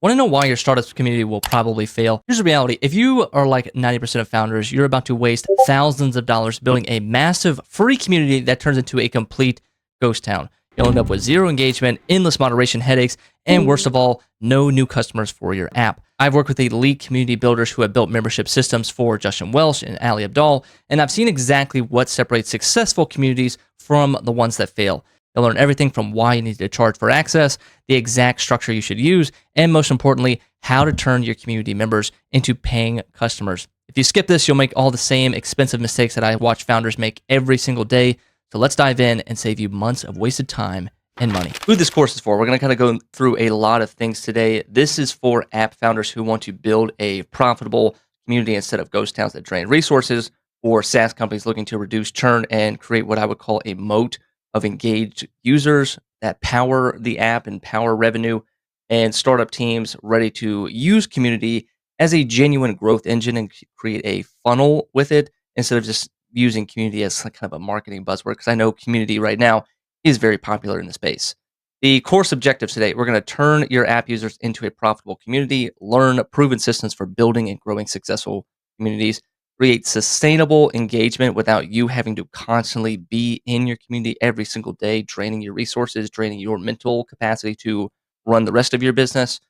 Want to know why your startup community will probably fail? Here's the reality. If you are like 90% of founders, you're about to waste thousands of dollars building a massive free community that turns into a complete ghost town. You'll end up with zero engagement, endless moderation headaches, and worst of all, no new customers for your app. I've worked with elite community builders who have built membership systems for Justin Welsh and Ali Abdal, and I've seen exactly what separates successful communities from the ones that fail. You'll learn everything from why you need to charge for access, the exact structure you should use, and most importantly, how to turn your community members into paying customers. If you skip this, you'll make all the same expensive mistakes that I watch founders make every single day. So let's dive in and save you months of wasted time and money. Who this course is for, we're going to kind of go through a lot of things today. This is for app founders who want to build a profitable community instead of ghost towns that drain resources, or SaaS companies looking to reduce churn and create what I would call a moat of engaged users that power the app and power revenue, and startup teams ready to use community as a genuine growth engine and create a funnel with it instead of just using community as like kind of a marketing buzzword, because I know community right now is very popular in the space. The course objectives today, we're going to turn your app users into a profitable community, learn proven systems for building and growing successful communities, create sustainable engagement without you having to constantly be in your community every single day, draining your resources, draining your mental capacity to run the rest of your business.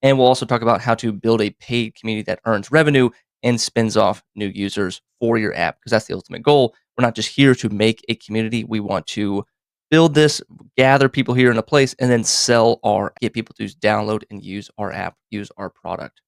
And we'll also talk about how to build a paid community that earns revenue and spins off new users for your app, because that's the ultimate goal. We're not just here to make a community. We want to build this, gather people here in a place, and then get people to download and use our app, use our product.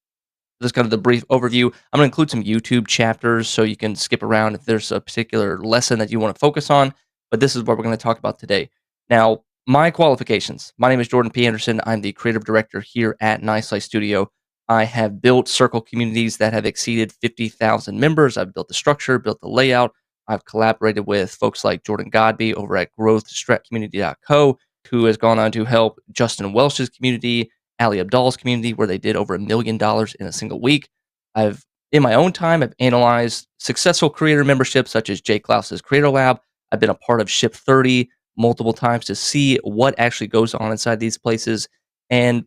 This is kind of the brief overview. I'm going to include some YouTube chapters so you can skip around if there's a particular lesson that you want to focus on. But this is what we're going to talk about today. Now, my qualifications. My name is Jordan P. Anderson. I'm the creative director here at Nice Life Studio. I have built circle communities that have exceeded 50,000 members. I've built the structure, built the layout. I've collaborated with folks like Jordan Godby over at growthstratcommunity.co, who has gone on to help Justin Welsh's community, Ali Abdal's community, where they did over $1 million in a single week. In my own time, I've analyzed successful creator memberships such as Jay Klaus's Creator Lab. I've been a part of Ship 30 multiple times to see what actually goes on inside these places. And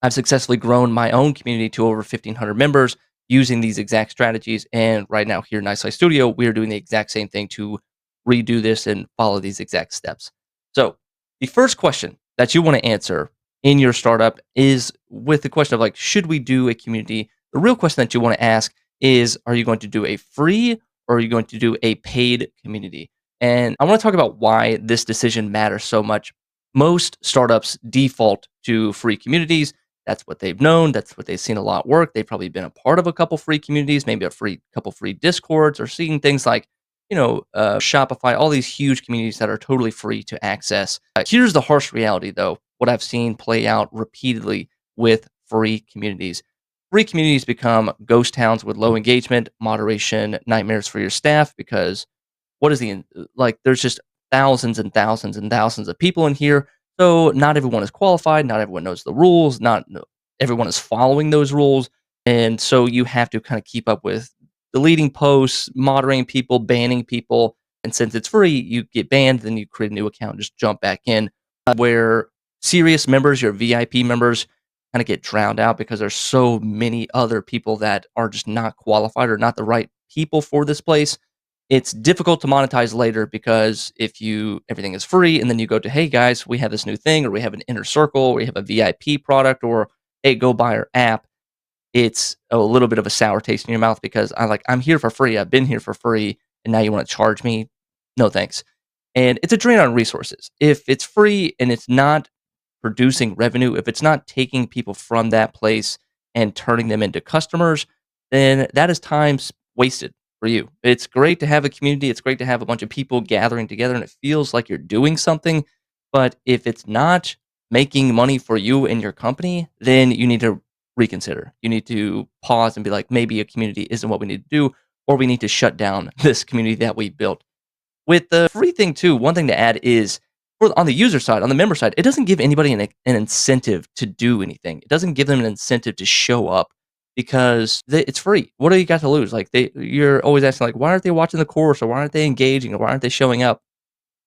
I've successfully grown my own community to over 1,500 members using these exact strategies. And right now here in Nice Life Studio, we are doing the exact same thing to redo this and follow these exact steps. So the first question that you want to answer in your startup is with the question of like, should we do a community? The real question that you want to ask is, are you going to do a free or are you going to do a paid community? And I want to talk about why this decision matters so much. Most startups default to free communities. That's what they've known. That's what they've seen a lot work. They've probably been a part of a couple free communities, maybe couple free Discords, or seeing things like, Shopify, all these huge communities that are totally free to access. Here's the harsh reality, though, what I've seen play out repeatedly with free communities. Free communities become ghost towns with low engagement, moderation, nightmares for your staff, because there's just thousands and thousands and thousands of people in here. So not everyone is qualified. Not everyone knows the rules. Not everyone is following those rules. And so you have to kind of keep up with deleting posts, moderating people, banning people. And since it's free, you get banned, then you create a new account, just jump back in. Where serious members, your VIP members, kind of get drowned out because there's so many other people that are just not qualified or not the right people for this place. It's difficult to monetize later because everything is free and then you go to, hey guys, we have this new thing, or we have an inner circle, or we have a VIP product, or hey, go buy our app. It's a little bit of a sour taste in your mouth because I'm here for free. I've been here for free, and now you want to charge me? No, thanks. And it's a drain on resources. If it's free and it's not producing revenue, if it's not taking people from that place and turning them into customers, then that is time wasted for you. It's great to have a community. It's great to have a bunch of people gathering together and it feels like you're doing something. But if it's not making money for you and your company, then you need to reconsider. You need to pause and be like, maybe a community isn't what we need to do, or we need to shut down this community that we built. With the free thing too, one thing to add is on the user side, on the member side, it doesn't give anybody an incentive to do anything. It doesn't give them an incentive to show up because it's free. What do you got to lose? You're always asking why aren't they watching the course, or why aren't they engaging, or why aren't they showing up?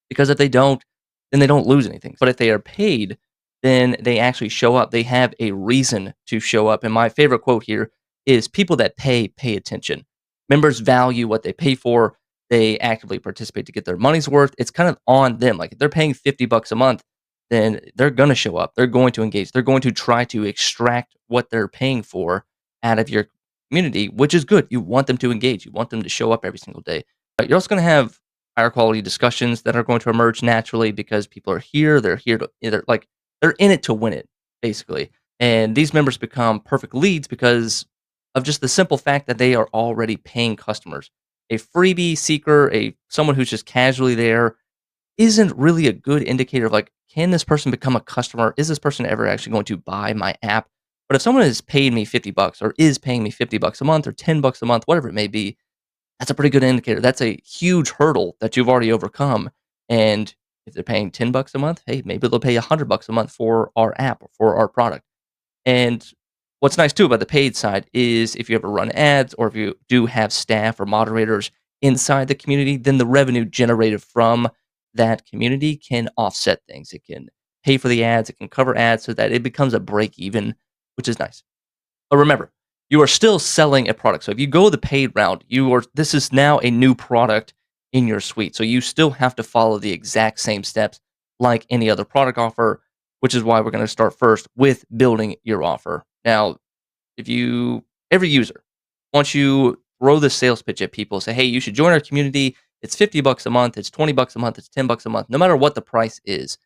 Because if they don't, then they don't lose anything. But if they are paid, then they actually show up. They have a reason to show up. And my favorite quote here is people that pay attention. Members value what they pay for. They actively participate to get their money's worth. It's kind of on them. Like if they're paying $50 a month, then they're going to show up. They're going to engage. They're going to try to extract what they're paying for out of your community, which is good. You want them to engage. You want them to show up every single day. But you're also going to have higher quality discussions that are going to emerge naturally because people are here. They're here to either like they're in it to win it, basically. And these members become perfect leads because of just the simple fact that they are already paying customers. A freebie seeker, a someone who's just casually there, isn't really a good indicator of like, can this person become a customer? Is this person ever actually going to buy my app? But if someone has paid me $50 or is paying me $50 a month or $10 a month, whatever it may be, that's a pretty good indicator. That's a huge hurdle that you've already overcome. And if they're paying $10 a month, hey, maybe they'll pay $100 a month for our app or for our product. And what's nice too about the paid side is if you ever run ads or if you do have staff or moderators inside the community, then the revenue generated from that community can offset things. It can pay for the ads, it can cover ads so that it becomes a break even, which is nice. But remember, you are still selling a product. So if you go the paid route, this is now a new product in your suite. So you still have to follow the exact same steps like any other product offer, which is why we're going to start first with building your offer. Now, if you every user, once you throw the sales pitch at people, say, hey, you should join our community. It's $50 a month, it's $20 a month, it's $10 a month, no matter what the price is,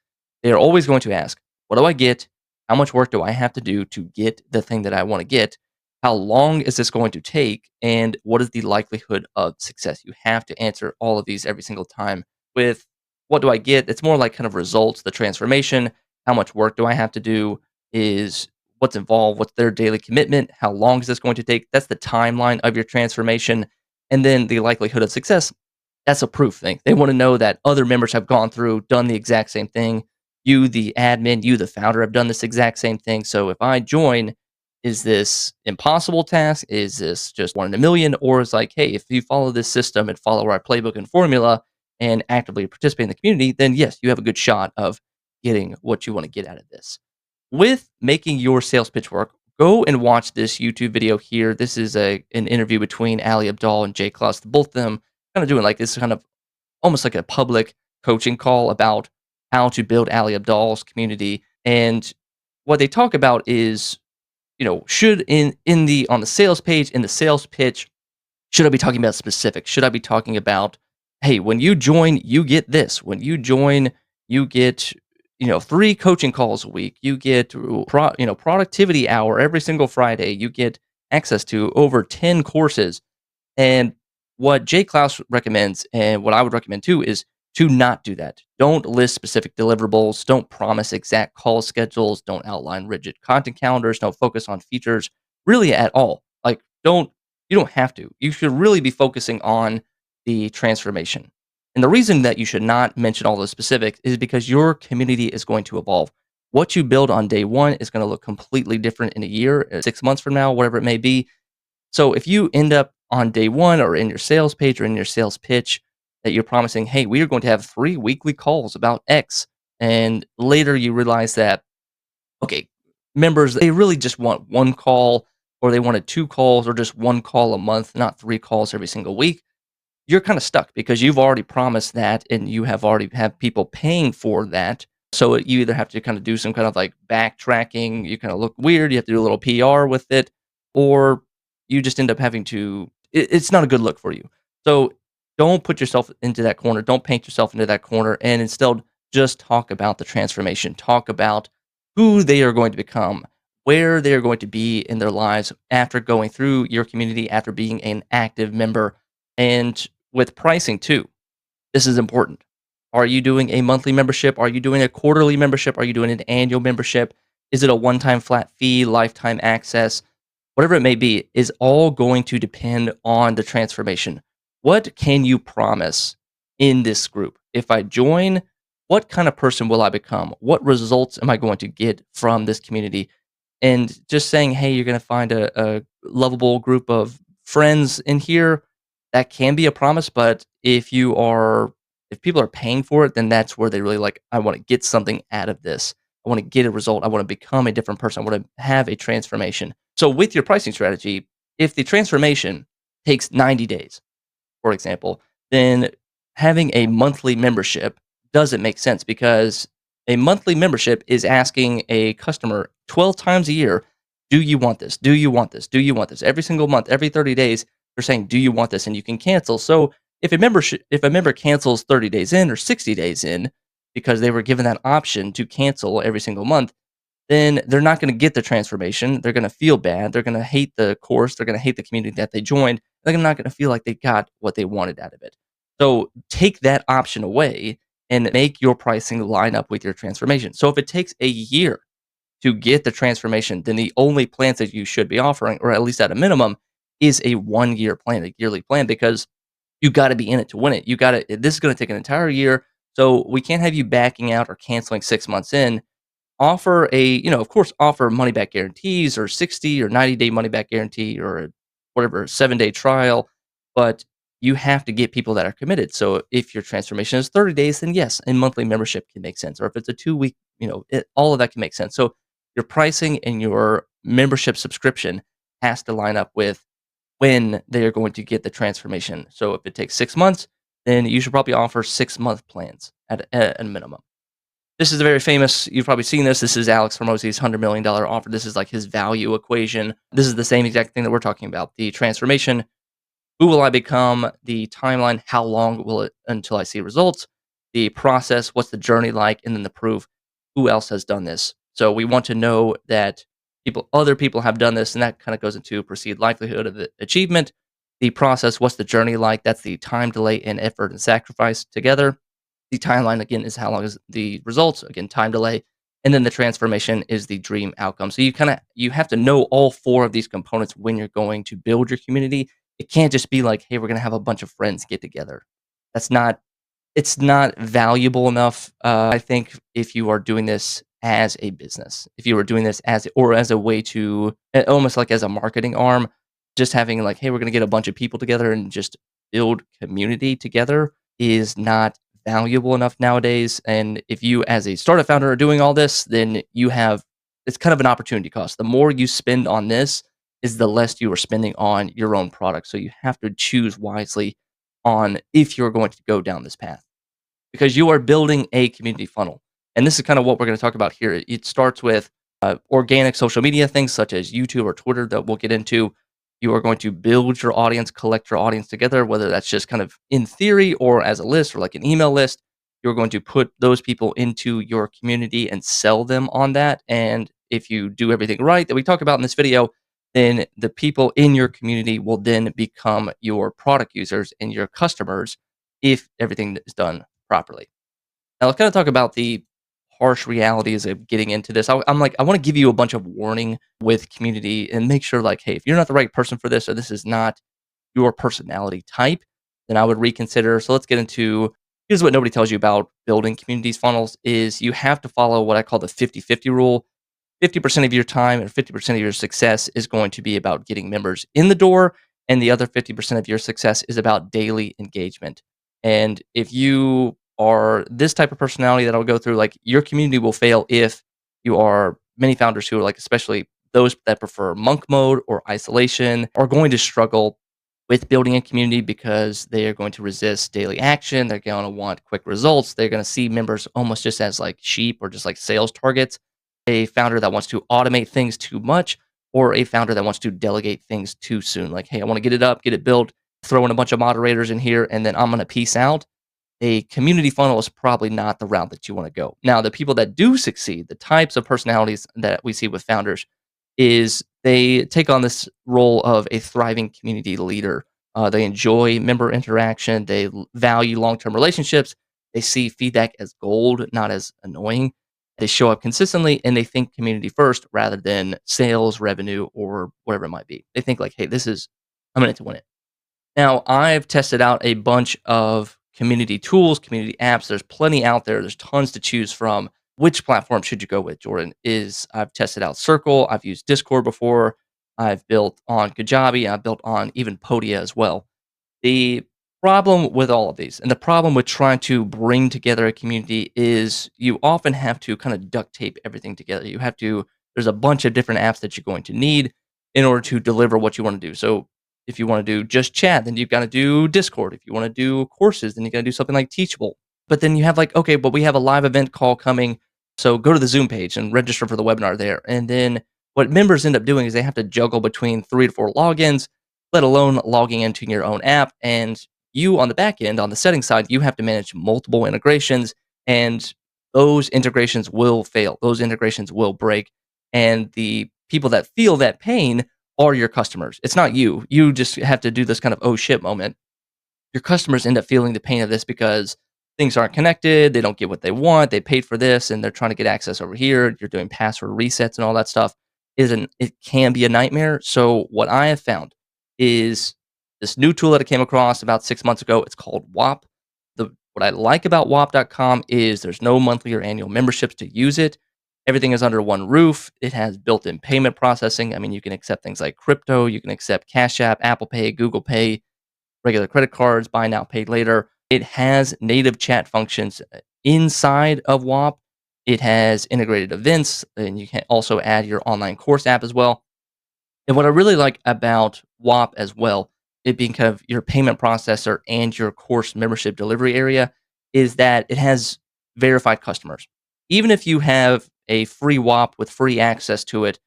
they are always going to ask, what do I get? How much work do I have to do to get the thing that I want to get? How long is this going to take? And what is the likelihood of success? You have to answer all of these every single time with what do I get? It's more like kind of results, the transformation. How much work do I have to do? Is what's involved? What's their daily commitment? How long is this going to take? That's the timeline of your transformation. And then the likelihood of success. That's a proof thing. They want to know that other members have gone through, done the exact same thing. You, the admin, you, the founder, have done this exact same thing. So if I join, is this impossible task? Is this just one in a million? Or is like, hey, if you follow this system and follow our playbook and formula and actively participate in the community, then yes, you have a good shot of getting what you want to get out of this. With making your sales pitch work, go and watch this YouTube video here. This is an interview between Ali Abdaal and Jay Klaus. Both of them kind of doing like this kind of almost like a public coaching call about how to build Ali Abdaal's community. And what they talk about is, should in the on the sales page, in the sales pitch, should I be talking about specifics? Should I be talking about, hey, when you join, you get this. When you join, you get, 3 coaching calls a week. You get, productivity hour every single Friday. You get access to over 10 courses. And what Jay Klaus recommends, and what I would recommend too, is to not do that. Don't list specific deliverables. Don't promise exact call schedules. Don't outline rigid content calendars. Don't focus on features really at all. Like, you don't have to. You should really be focusing on the transformation. And the reason that you should not mention all those specifics is because your community is going to evolve. What you build on day one is going to look completely different in a year, 6 months from now, whatever it may be. So if you end up on day one or in your sales page or in your sales pitch that you're promising, hey, we are going to have 3 weekly calls about X. And later you realize that, okay, members, they really just want 1 call or they wanted 2 calls or just 1 call a month, not 3 calls every single week. You're kind of stuck because you've already promised that and you have already have people paying for that. So you either have to kind of do some kind of like backtracking, you kind of look weird, you have to do a little PR with it, or you just end up having to, it's not a good look for you. So don't put yourself into that corner. Don't paint yourself into that corner. And instead, just talk about the transformation. Talk about who they are going to become, where they are going to be in their lives after going through your community, after being an active member. And with pricing too, this is important. Are you doing a monthly membership? Are you doing a quarterly membership? Are you doing an annual membership? Is it a one-time flat fee, lifetime access? Whatever it may be, is all going to depend on the transformation. What can you promise in this group? If I join, what kind of person will I become? What results am I going to get from this community? And just saying, hey, you're going to find a lovable group of friends in here, that can be a promise. But if people are paying for it, then that's where they really like, I want to get something out of this. I want to get a result. I want to become a different person. I want to have a transformation. So with your pricing strategy, if the transformation takes 90 days, for example, then having a monthly membership doesn't make sense because a monthly membership is asking a customer 12 times a year, do you want this? Do you want this? Do you want this? Every single month, every 30 days, they're saying, do you want this? And you can cancel. So if a member cancels 30 days in or 60 days in because they were given that option to cancel every single month, then they're not going to get the transformation. They're going to feel bad. They're going to hate the course. They're going to hate the community that they joined. They're not going to feel like they got what they wanted out of it. So take that option away and make your pricing line up with your transformation. So if it takes a year to get the transformation, then the only plans that you should be offering, or at least at a minimum, is a 1 year plan, a yearly plan, because you got to be in it to win it. You got to, this is going to take an entire year. So we can't have you backing out or canceling 6 months in. Offer of course, offer money back guarantees or 60 or 90-day money back guarantee or whatever, 7-day trial, but you have to get people that are committed. So if your transformation is 30 days, then yes, a monthly membership can make sense. Or if it's a 2-week, all of that can make sense. So your pricing and your membership subscription has to line up with when they are going to get the transformation. So if it takes 6 months, then you should probably offer 6-month plans at a minimum. This is a very famous, you've probably seen this. This is Alex Hormozi's $100 million offer. This is like his value equation. This is the same exact thing that we're talking about. The transformation, who will I become? The timeline, how long will it until I see results? The process, what's the journey like? And then the proof, who else has done this? So we want to know that other people have done this, and that kind of goes into perceived likelihood of the achievement. The process, what's the journey like? That's the time, delay, and effort and sacrifice together. The timeline, again, is how long is the results, again, time delay, and then the transformation is the dream outcome. So you have to know all four of these components when you're going to build your community. It can't just be like, hey, we're gonna have a bunch of friends get together. That's not It's not valuable enough. I think if you are doing this as a business, if you are doing this as a way to almost like as a marketing arm, just having like, hey, we're gonna get a bunch of people together and just build community together is not valuable enough nowadays. And if you as a startup founder are doing all this, then it's kind of an opportunity cost. The more you spend on this is the less you are spending on your own product. So you have to choose wisely on if you're going to go down this path because you are building a community funnel. And this is kind of what we're going to talk about here. It starts with organic social media things such as YouTube or Twitter that we'll get into. You are going to build your audience, collect your audience together, whether that's just kind of in theory or as a list or like an email list. You're going to put those people into your community and sell them on that. And if you do everything right that we talk about in this video, then the people in your community will then become your product users and your customers if everything is done properly. Now, let's kind of talk about the harsh realities of getting into this. I want to give you a bunch of warning with community and make sure, like, hey, if you're not the right person for this or this is not your personality type, then I would reconsider. So let's get into here's what nobody tells you about building communities funnels is you have to follow what I call the 50-50 rule. 50% of your time and 50% of your success is going to be about getting members in the door, and the other 50% of your success is about daily engagement. And if you are this type of personality that I'll go through, like your community will fail if you are many founders who are like, especially those that prefer monk mode or isolation, are going to struggle with building a community because they are going to resist daily action. They're going to want quick results. They're going to see members almost just as like sheep or just like sales targets. A founder that wants to automate things too much, or a founder that wants to delegate things too soon. Like, hey, I want to get it up, get it built, throw in a bunch of moderators in here, and then I'm going to peace out. A community funnel is probably not the route that you want to go. Now, the people that do succeed, the types of personalities that we see with founders, is they take on this role of a thriving community leader. They enjoy member interaction. They value long-term relationships. They see feedback as gold, not as annoying. They show up consistently and they think community first rather than sales, revenue, or whatever it might be. They think like, hey, I'm in it to win it. Now, I've tested out a bunch of community tools, community apps. There's plenty out there. There's tons to choose from. Which platform should you go with, Jordan? I've tested out Circle. I've used Discord before. I've built on Kajabi. I've built on even Podia as well. The problem with all of these, and the problem with trying to bring together a community is you often have to kind of duct tape everything together. There's a bunch of different apps that you're going to need in order to deliver what you want to do. So if you want to do just chat, then you've got to do Discord. If you want to do courses, then you got to do something like Teachable. But then you have like, okay, but we have a live event call coming. So go to the Zoom page and register for the webinar there. And then what members end up doing is they have to juggle between 3 to 4 logins, let alone logging into your own app. And you on the back end, on the setting side, you have to manage multiple integrations, and those integrations will fail. Those integrations will break. And the people that feel that pain are your customers. It's not you. You just have to do this kind of oh shit moment. Your customers end up feeling the pain of this because things aren't connected. They don't get what they want. They paid for this and they're trying to get access over here. You're doing password resets and all that stuff. It can be a nightmare. So what I have found is this new tool that I came across about 6 months ago. It's called Whop. What I like about Whop.com is there's no monthly or annual memberships to use it. Everything is under one roof. It has built-in payment processing. I mean, you can accept things like crypto. You can accept Cash App, Apple Pay, Google Pay, regular credit cards, buy now, pay later. It has native chat functions inside of Whop. It has integrated events, and you can also add your online course app as well. And what I really like about Whop as well, it being kind of your payment processor and your course membership delivery area, is that it has verified customers. Even if you have a free Whop with free access to it,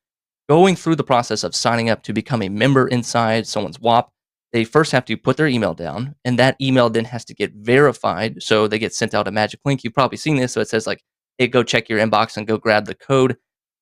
going through the process of signing up to become a member inside someone's Whop, they first have to put their email down, and that email then has to get verified. So they get sent out a magic link. You've probably seen this. So it says like, "Hey, go check your inbox and go grab the code."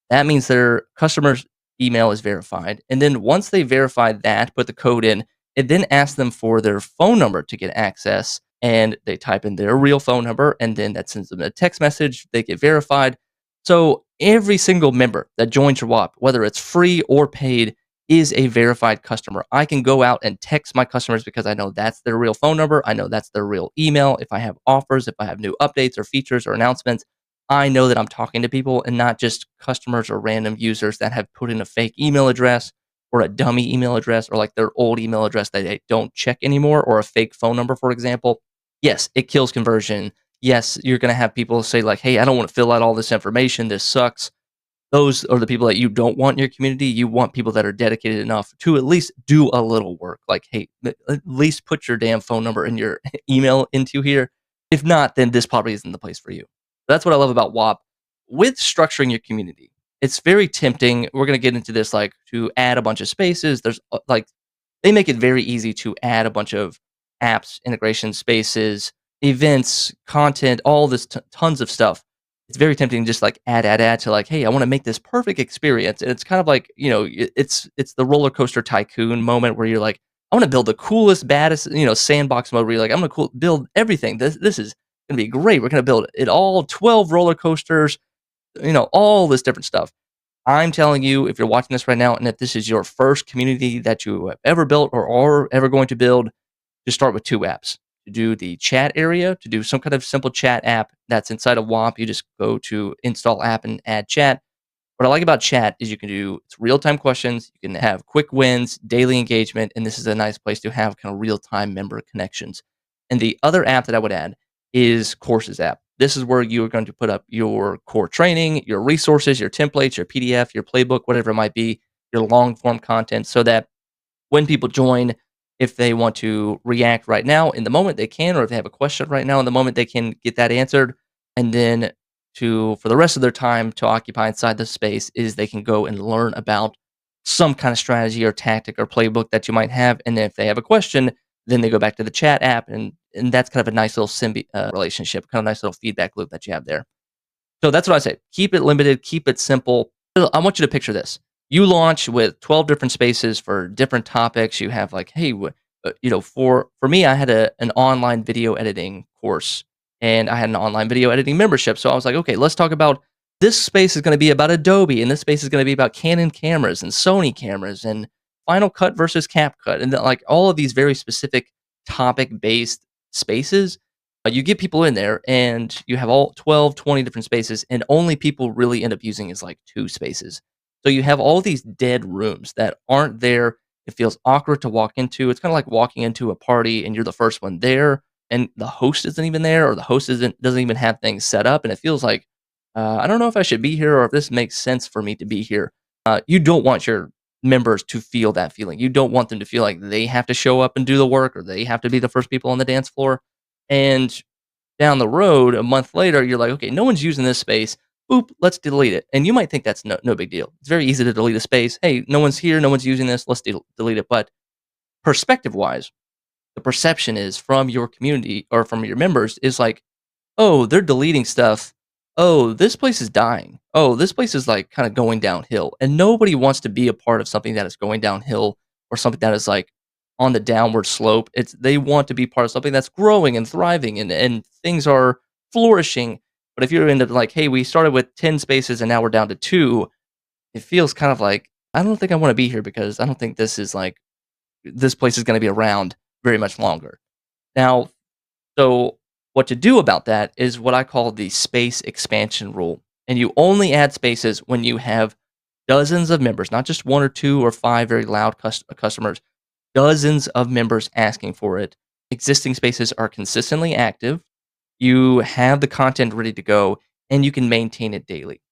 That means their customer's email is verified. And then once they verify that, put the code in, it then asks them for their phone number to get access. And they type in their real phone number, and then that sends them a text message. They get verified. So every single member that joins your WAP, whether it's free or paid, is a verified customer. I can go out and text my customers because I know that's their real phone number. I know that's their real email. If I have offers, if I have new updates or features or announcements, I know that I'm talking to people and not just customers or random users that have put in a fake email address or a dummy email address or like their old email address that they don't check anymore, or a fake phone number, for example. Yes, it kills conversion. Yes, you're going to have people say like, "Hey, I don't want to fill out all this information. This sucks." Those are the people that you don't want in your community. You want people that are dedicated enough to at least do a little work. Like, hey, at least put your damn phone number and your email into here. If not, then this probably isn't the place for you. That's what I love about WAP. With structuring your community, it's very tempting. We're going to get into this, like to add a bunch of spaces. There's like they make it very easy to add a bunch of apps, integration spaces, events, content, all this tons of stuff. It's very tempting to just like add to like, hey, I want to make this perfect experience. And it's kind of like, it's the roller coaster tycoon moment where you're like, I want to build the coolest, baddest, sandbox mode where you're like, I'm going to build everything. This is going to be great. We're going to build it all 12 roller coasters, all this different stuff. I'm telling you, if you're watching this right now, and if this is your first community that you have ever built or are ever going to build, just start with 2 apps. To do the chat area, to do some kind of simple chat app that's inside of WAP, you just go to install app and add chat. What I like about chat is it's real-time questions, you can have quick wins, daily engagement, and this is a nice place to have kind of real-time member connections. And the other app that I would add is Courses app. This is where you are going to put up your core training, your resources, your templates, your PDF, your playbook, whatever it might be, your long-form content, so that when people join, if they want to react right now in the moment, they can, or if they have a question right now in the moment, they can get that answered. And then for the rest of their time to occupy inside the space is they can go and learn about some kind of strategy or tactic or playbook that you might have. And then if they have a question, then they go back to the chat app, and that's kind of a nice little relationship, kind of nice little feedback loop that you have there. So that's what I say. Keep it limited, keep it simple. I want you to picture this. You launch with 12 different spaces for different topics. You have like, hey, for me, I had an online video editing course, and I had an online video editing membership. So I was like, okay, let's talk about this space is going to be about Adobe, and this space is going to be about Canon cameras and Sony cameras and Final Cut versus CapCut, and then, like all of these very specific topic-based spaces. You get people in there, and you have all 12, 20 different spaces, and only people really end up using is like 2 spaces. So you have all these dead rooms that aren't there It feels awkward to walk into. It's kind of like walking into a party and you're the first one there, and the host isn't even there, or the host doesn't even have things set up, and it feels like I don't know if I should be here or if this makes sense for me to be here. You don't want your members to feel that feeling. You don't want them to feel like they have to show up and do the work or they have to be the first people on the dance floor. And down the road, a month later, you're like, okay, no one's using this space. Boop, let's delete it. And you might think that's no big deal. It's very easy to delete a space. Hey, no one's here, no one's using this. Let's delete it. But perspective wise, the perception is from your community or from your members is like, oh, they're deleting stuff. Oh, this place is dying. Oh, this place is like kind of going downhill. And nobody wants to be a part of something that is going downhill or something that is like on the downward slope. It's they want to be part of something that's growing and thriving and things are flourishing. But if you end up like, hey, we started with 10 spaces and now we're down to 2, it feels kind of like I don't think I want to be here because I don't think this is like this place is going to be around very much longer. Now, so what to do about that is what I call the space expansion rule. And you only add spaces when you have dozens of members, not just 1 or 2 or 5 very loud customers, dozens of members asking for it. Existing spaces are consistently active. You have the content ready to go and you can maintain it daily.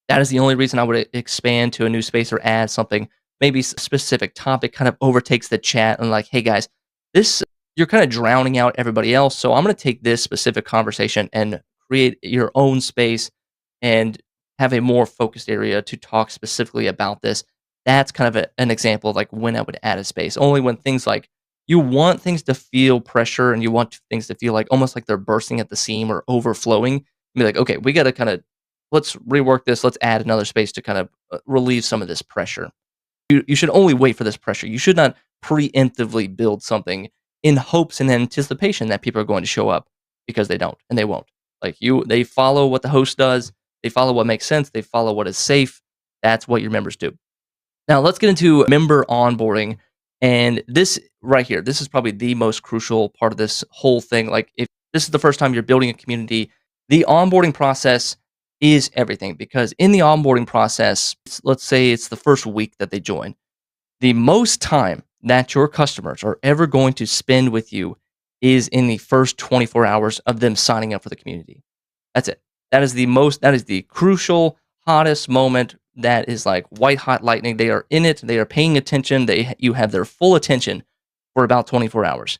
That is the only reason I would expand to a new space or add something. Maybe specific topic kind of overtakes the chat and like, hey guys, this you're kind of drowning out everybody else. So I'm going to take this specific conversation and create your own space and have a more focused area to talk specifically about this. That's kind of an example of like when I would add a space. Only when things like you want things to feel pressure and you want things to feel like almost like they're bursting at the seam or overflowing. Be like, okay, we got to kind of let's rework this. Let's add another space to kind of relieve some of this pressure. You should only wait for this pressure. You should not preemptively build something in hopes and anticipation that people are going to show up because they don't and they won't. Like they follow what the host does. They follow what makes sense. They follow what is safe. That's what your members do. Now let's get into member onboarding. And this right here, this is probably the most crucial part of this whole thing. Like if this is the first time you're building a community, the onboarding process is everything because in the onboarding process, let's say it's the first week that they join, the most time that your customers are ever going to spend with you is in the first 24 hours of them signing up for the community. That's it. That is the crucial, hottest moment that is like white hot lightning. They are in it. They are paying attention. You have their full attention for about 24 hours.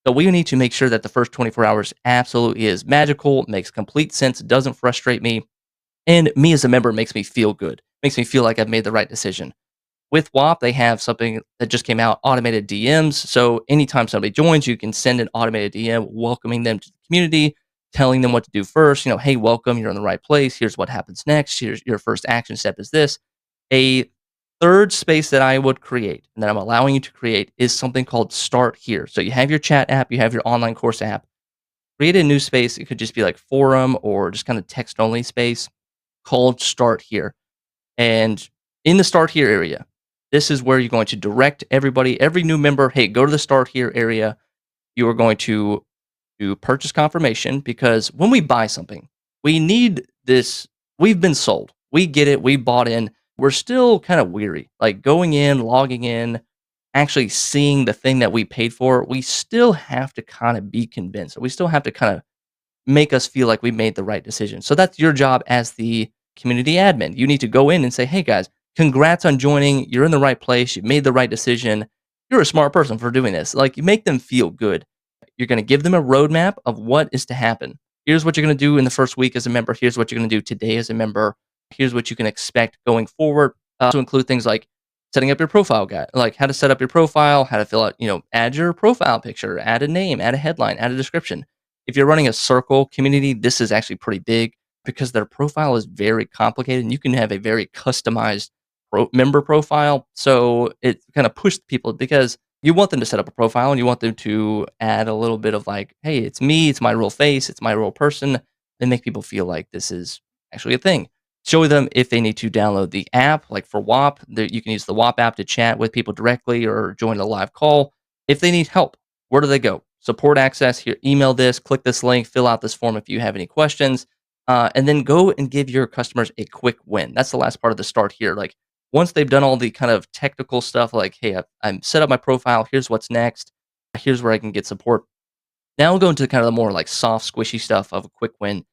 So we need to make sure that the first 24 hours absolutely is magical, makes complete sense, doesn't frustrate me, and me as a member makes me feel good, makes me feel like I've made the right decision. With Whop, they have something that just came out, automated DMs. So anytime somebody joins, you can send an automated DM welcoming them to the community, telling them what to do first. You know, hey, welcome, you're in the right place. Here's what happens next. Here's your first action step is this. A third space that I would create and that I'm allowing you to create is something called Start Here. So you have your chat app, you have your online course app. Create a new space. It could just be like forum or just kind of text only space called Start Here. And in the Start Here area, this is where you're going to direct everybody, every new member, hey, go to the Start Here area. You are going to do purchase confirmation because when we buy something, we need this. We've been sold. We get it. We bought in. We're still kind of weary. Like going in, logging in, actually seeing the thing that we paid for, we still have to kind of be convinced. We still have to kind of make us feel like we made the right decision. So that's your job as the community admin. You need to go in and say, hey guys, congrats on joining. You're in the right place. You made the right decision. You're a smart person for doing this. Like you make them feel good. You're going to give them a roadmap of what is to happen. Here's what you're going to do in the first week as a member. Here's what you're going to do today as a member. Here's what you can expect going forward. To include things like setting up your profile guide, like how to set up your profile, how to fill out, add your profile picture, add a name, add a headline, add a description. If you're running a circle community, this is actually pretty big because their profile is very complicated and you can have a very customized member profile. So it kind of pushed people because you want them to set up a profile and you want them to add a little bit of like, hey, it's me, it's my real face, it's my real person. They make people feel like this is actually a thing. Show them if they need to download the app, like for Whop, you can use the Whop app to chat with people directly or join a live call. If they need help, where do they go? Support access here, email this, click this link, fill out this form if you have any questions, and then go and give your customers a quick win. That's the last part of the Start Here. Like Once they've done all the kind of technical stuff, like, hey, I'm set up my profile. Here's what's next. Here's where I can get support. Now we'll go into kind of the more like soft, squishy stuff of a quick win.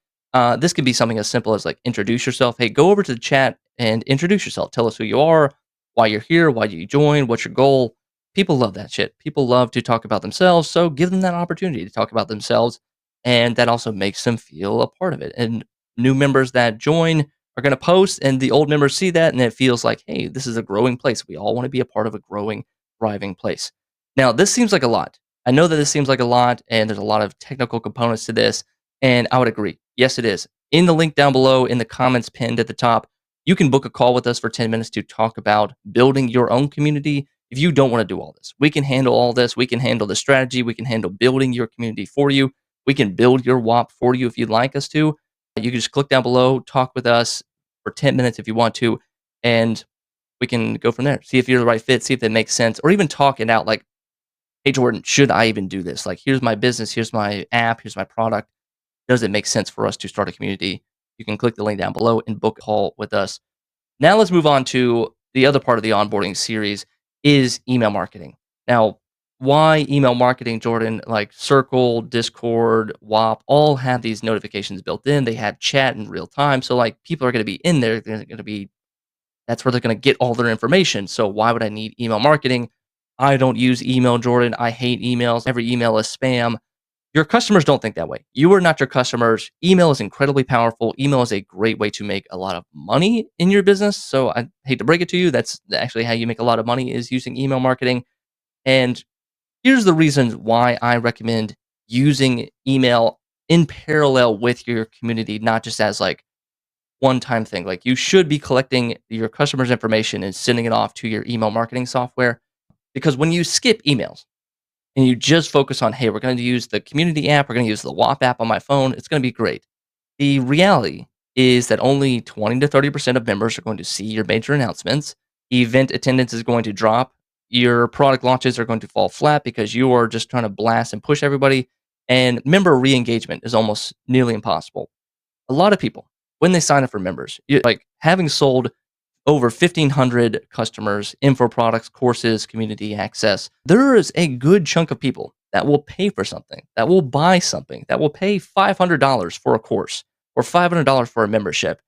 This could be something as simple as like introduce yourself. Hey, go over to the chat and introduce yourself. Tell us who you are, why you're here, why you joined, what's your goal. People love that shit. People love to talk about themselves. So give them that opportunity to talk about themselves. And that also makes them feel a part of it. And new members that join are going to post, and the old members see that. And it feels like, hey, this is a growing place. We all want to be a part of a growing, thriving place. Now, this seems like a lot. I know that this seems like a lot, and there's a lot of technical components to this, and I would agree. Yes, it is. In the link down below, in the comments pinned at the top, you can book a call with us for 10 minutes to talk about building your own community. If you don't want to do all this, we can handle all this. We can handle the strategy. We can handle building your community for you. We can build your Whop for you if you'd like us to. You can just click down below, talk with us for 10 minutes if you want to, and we can go from there. See if you're the right fit, see if that makes sense, or even talk it out like, hey, Jordan, should I even do this? Like, here's my business, here's my app, here's my product. Does it make sense for us to start a community? You can click the link down below and book a call with us. Now let's move on to the other part of the onboarding series is email marketing. Now, why email marketing, Jordan? Like Circle, Discord, Whop, all have these notifications built in. They have chat in real time. So like people are going to be in there. They're going to be that's where they're going to get all their information. So why would I need email marketing? I don't use email, Jordan. I hate emails. Every email is spam. Your customers don't think that way. You are not your customers. Email is incredibly powerful. Email is a great way to make a lot of money in your business. So I hate to break it to you. That's actually how you make a lot of money is using email marketing. And here's the reasons why I recommend using email in parallel with your community, not just as like one-time thing. Like you should be collecting your customers' information and sending it off to your email marketing software. Because when you skip emails and you just focus on, hey, we're going to use the community app, we're going to use the Whop app on my phone, it's going to be great. The reality is that only 20 to 30% of members are going to see your major announcements. Event attendance is going to drop. Your product launches are going to fall flat because you are just trying to blast and push everybody. And member re-engagement is almost nearly impossible. A lot of people, when they sign up for members, like having sold over 1,500 customers, info products, courses, community access, there is a good chunk of people that will pay for something, that will buy something, that will pay $500 for a course or $500 for a membership.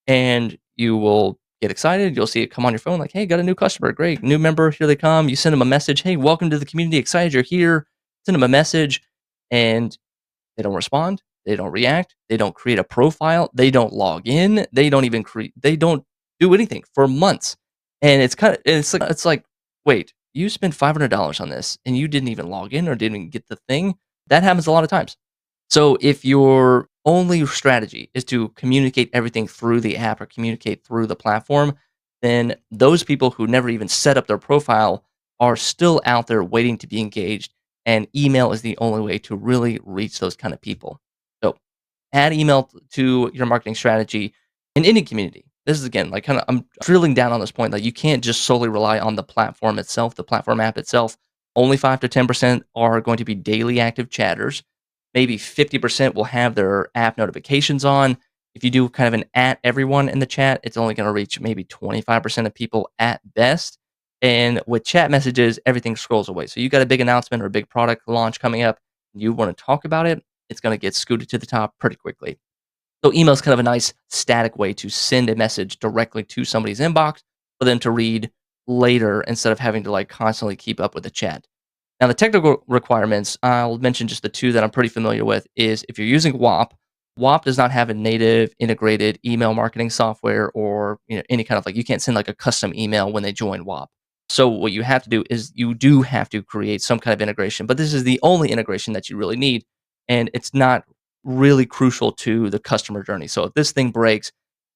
And you will get excited. You'll see it come on your phone like, hey, got a new customer. Great. New member. Here they come. You send them a message. Hey, welcome to the community. Excited you're here. Send them a message. And they don't respond. They don't react. They don't create a profile. They don't log in. They don't even create. They don't do anything for months. And it's like, wait, you spent $500 on this and you didn't even log in or didn't even get the thing. That happens a lot of times. So if your only strategy is to communicate everything through the app or communicate through the platform, then those people who never even set up their profile are still out there waiting to be engaged. And email is the only way to really reach those kind of people. So add email to your marketing strategy in any community. This is again like kind of I'm drilling down on this point that you can't just solely rely on the platform itself, the platform app itself. Only 5 to 10% are going to be daily active chatters. Maybe 50% will have their app notifications on. If you do kind of an at everyone in the chat, it's only going to reach maybe 25% of people at best. And with chat messages, everything scrolls away. So you got a big announcement or a big product launch coming up, you want to talk about it, it's going to get scooted to the top pretty quickly. So email is kind of a nice static way to send a message directly to somebody's inbox for them to read later instead of having to like constantly keep up with the chat. Now, the technical requirements, I'll mention just the two that I'm pretty familiar with, is if you're using Whop, Whop does not have a native integrated email marketing software or any kind of like you can't send like a custom email when they join Whop. So what you have to do is you do have to create some kind of integration, but this is the only integration that you really need, and it's not really crucial to the customer journey. So if this thing breaks,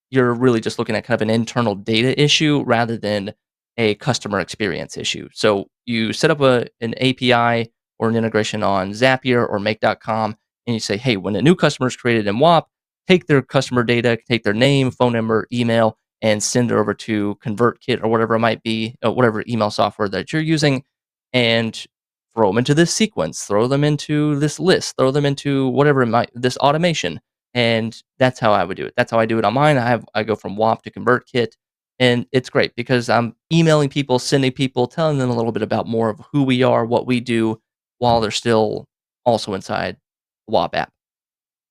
you're really just looking at kind of an internal data issue rather than a customer experience issue. So you set up an API or an integration on Zapier or Make.com, and you say, hey, when a new customer is created in Whop, take their customer data, take their name, phone number, email, and send it over to ConvertKit or whatever it might be, whatever email software that you're using, and throw them into this sequence, throw them into this list, throw them into whatever it might, this automation. And that's how I would do it. That's how I do it on mine. I go from Whop to ConvertKit, And it's great because I'm emailing people, sending people, telling them a little bit about more of who we are, what we do, while they're still also inside the Whop app.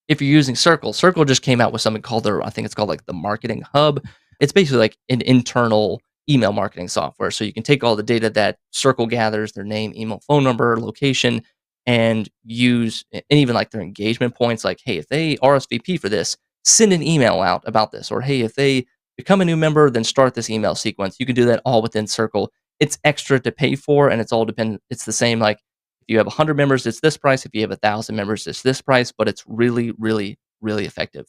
If you're using Circle, Circle just came out with something called their, I think it's called like the Marketing Hub. It's basically like an internal email marketing software. So you can take all the data that Circle gathers, their name, email, phone number, location, and use, and even like their engagement points. Like, hey, if they RSVP for this, send an email out about this. Or hey, if they become a new member, then start this email sequence. You can do that all within Circle. It's extra to pay for, and it's all dependent. It's the same like if you have 100 members, it's this price. If you have 1,000 members, it's this price, but it's really, really, really effective.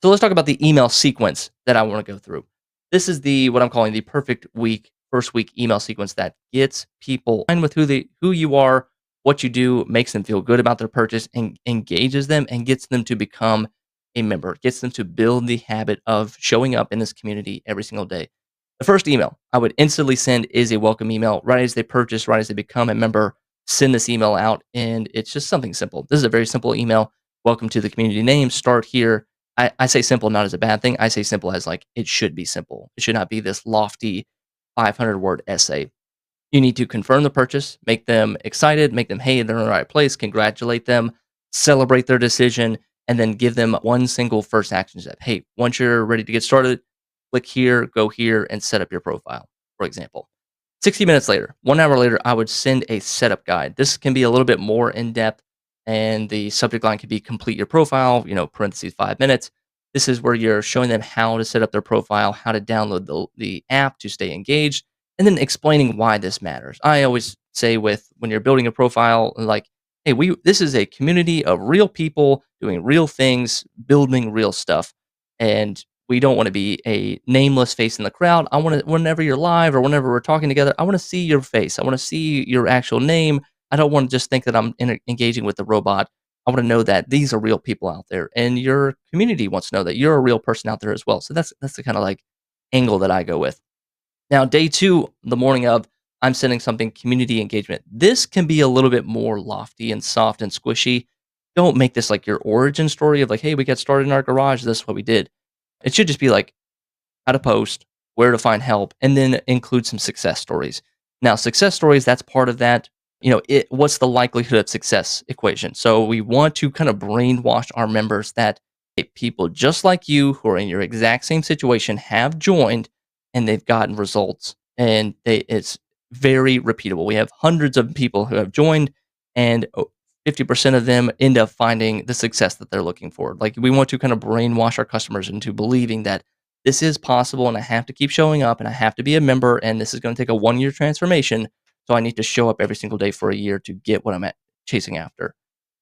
So let's talk about the email sequence that I want to go through. This is the what I'm calling the perfect week, first week email sequence that gets people in with who you are, what you do, makes them feel good about their purchase, and engages them and gets them to become a member, gets them to build the habit of showing up in this community every single day. The first email I would instantly send is a welcome email right as they purchase, right as they become a member. Send this email out, and it's just something simple. This is a very simple email. Welcome to the community name. Start here. I say simple not as a bad thing. I say simple as like it should be simple. It should not be this lofty 500-word essay. You need to confirm the purchase, make them excited, make them, hey, they're in the right place, congratulate them, celebrate their decision, and then give them one single first action step. Hey, once you're ready to get started, click here, go here, and set up your profile, for example. 60 minutes later, 1 hour later, I would send a setup guide. This can be a little bit more in depth, and the subject line could be complete your profile, parentheses 5 minutes. This is where you're showing them how to set up their profile, how to download the app to stay engaged, and then explaining why this matters. I always say with when you're building a profile, like, hey, this is a community of real people doing real things, building real stuff, and we don't want to be a nameless face in the crowd. I want to, whenever you're live or whenever we're talking together, I want to see your face. I want to see your actual name. I don't want to just think that I'm engaging with the robot. I want to know that these are real people out there, and your community wants to know that you're a real person out there as well. So that's the kind of like angle that I go with. Now, day two, the morning of, I'm sending something community engagement. This can be a little bit more lofty and soft and squishy. Don't make this like your origin story of like, hey, we got started in our garage. This is what we did. It should just be like how to post, where to find help, and then include some success stories. Now, success stories, that's part of that. What's the likelihood of success equation? So we want to kind of brainwash our members that hey, people just like you who are in your exact same situation have joined and they've gotten results, and it's very repeatable. We have hundreds of people who have joined, and 50% of them end up finding the success that they're looking for. Like we want to kind of brainwash our customers into believing that this is possible and I have to keep showing up and I have to be a member and this is going to take a 1 year transformation. So I need to show up every single day for a year to get what chasing after.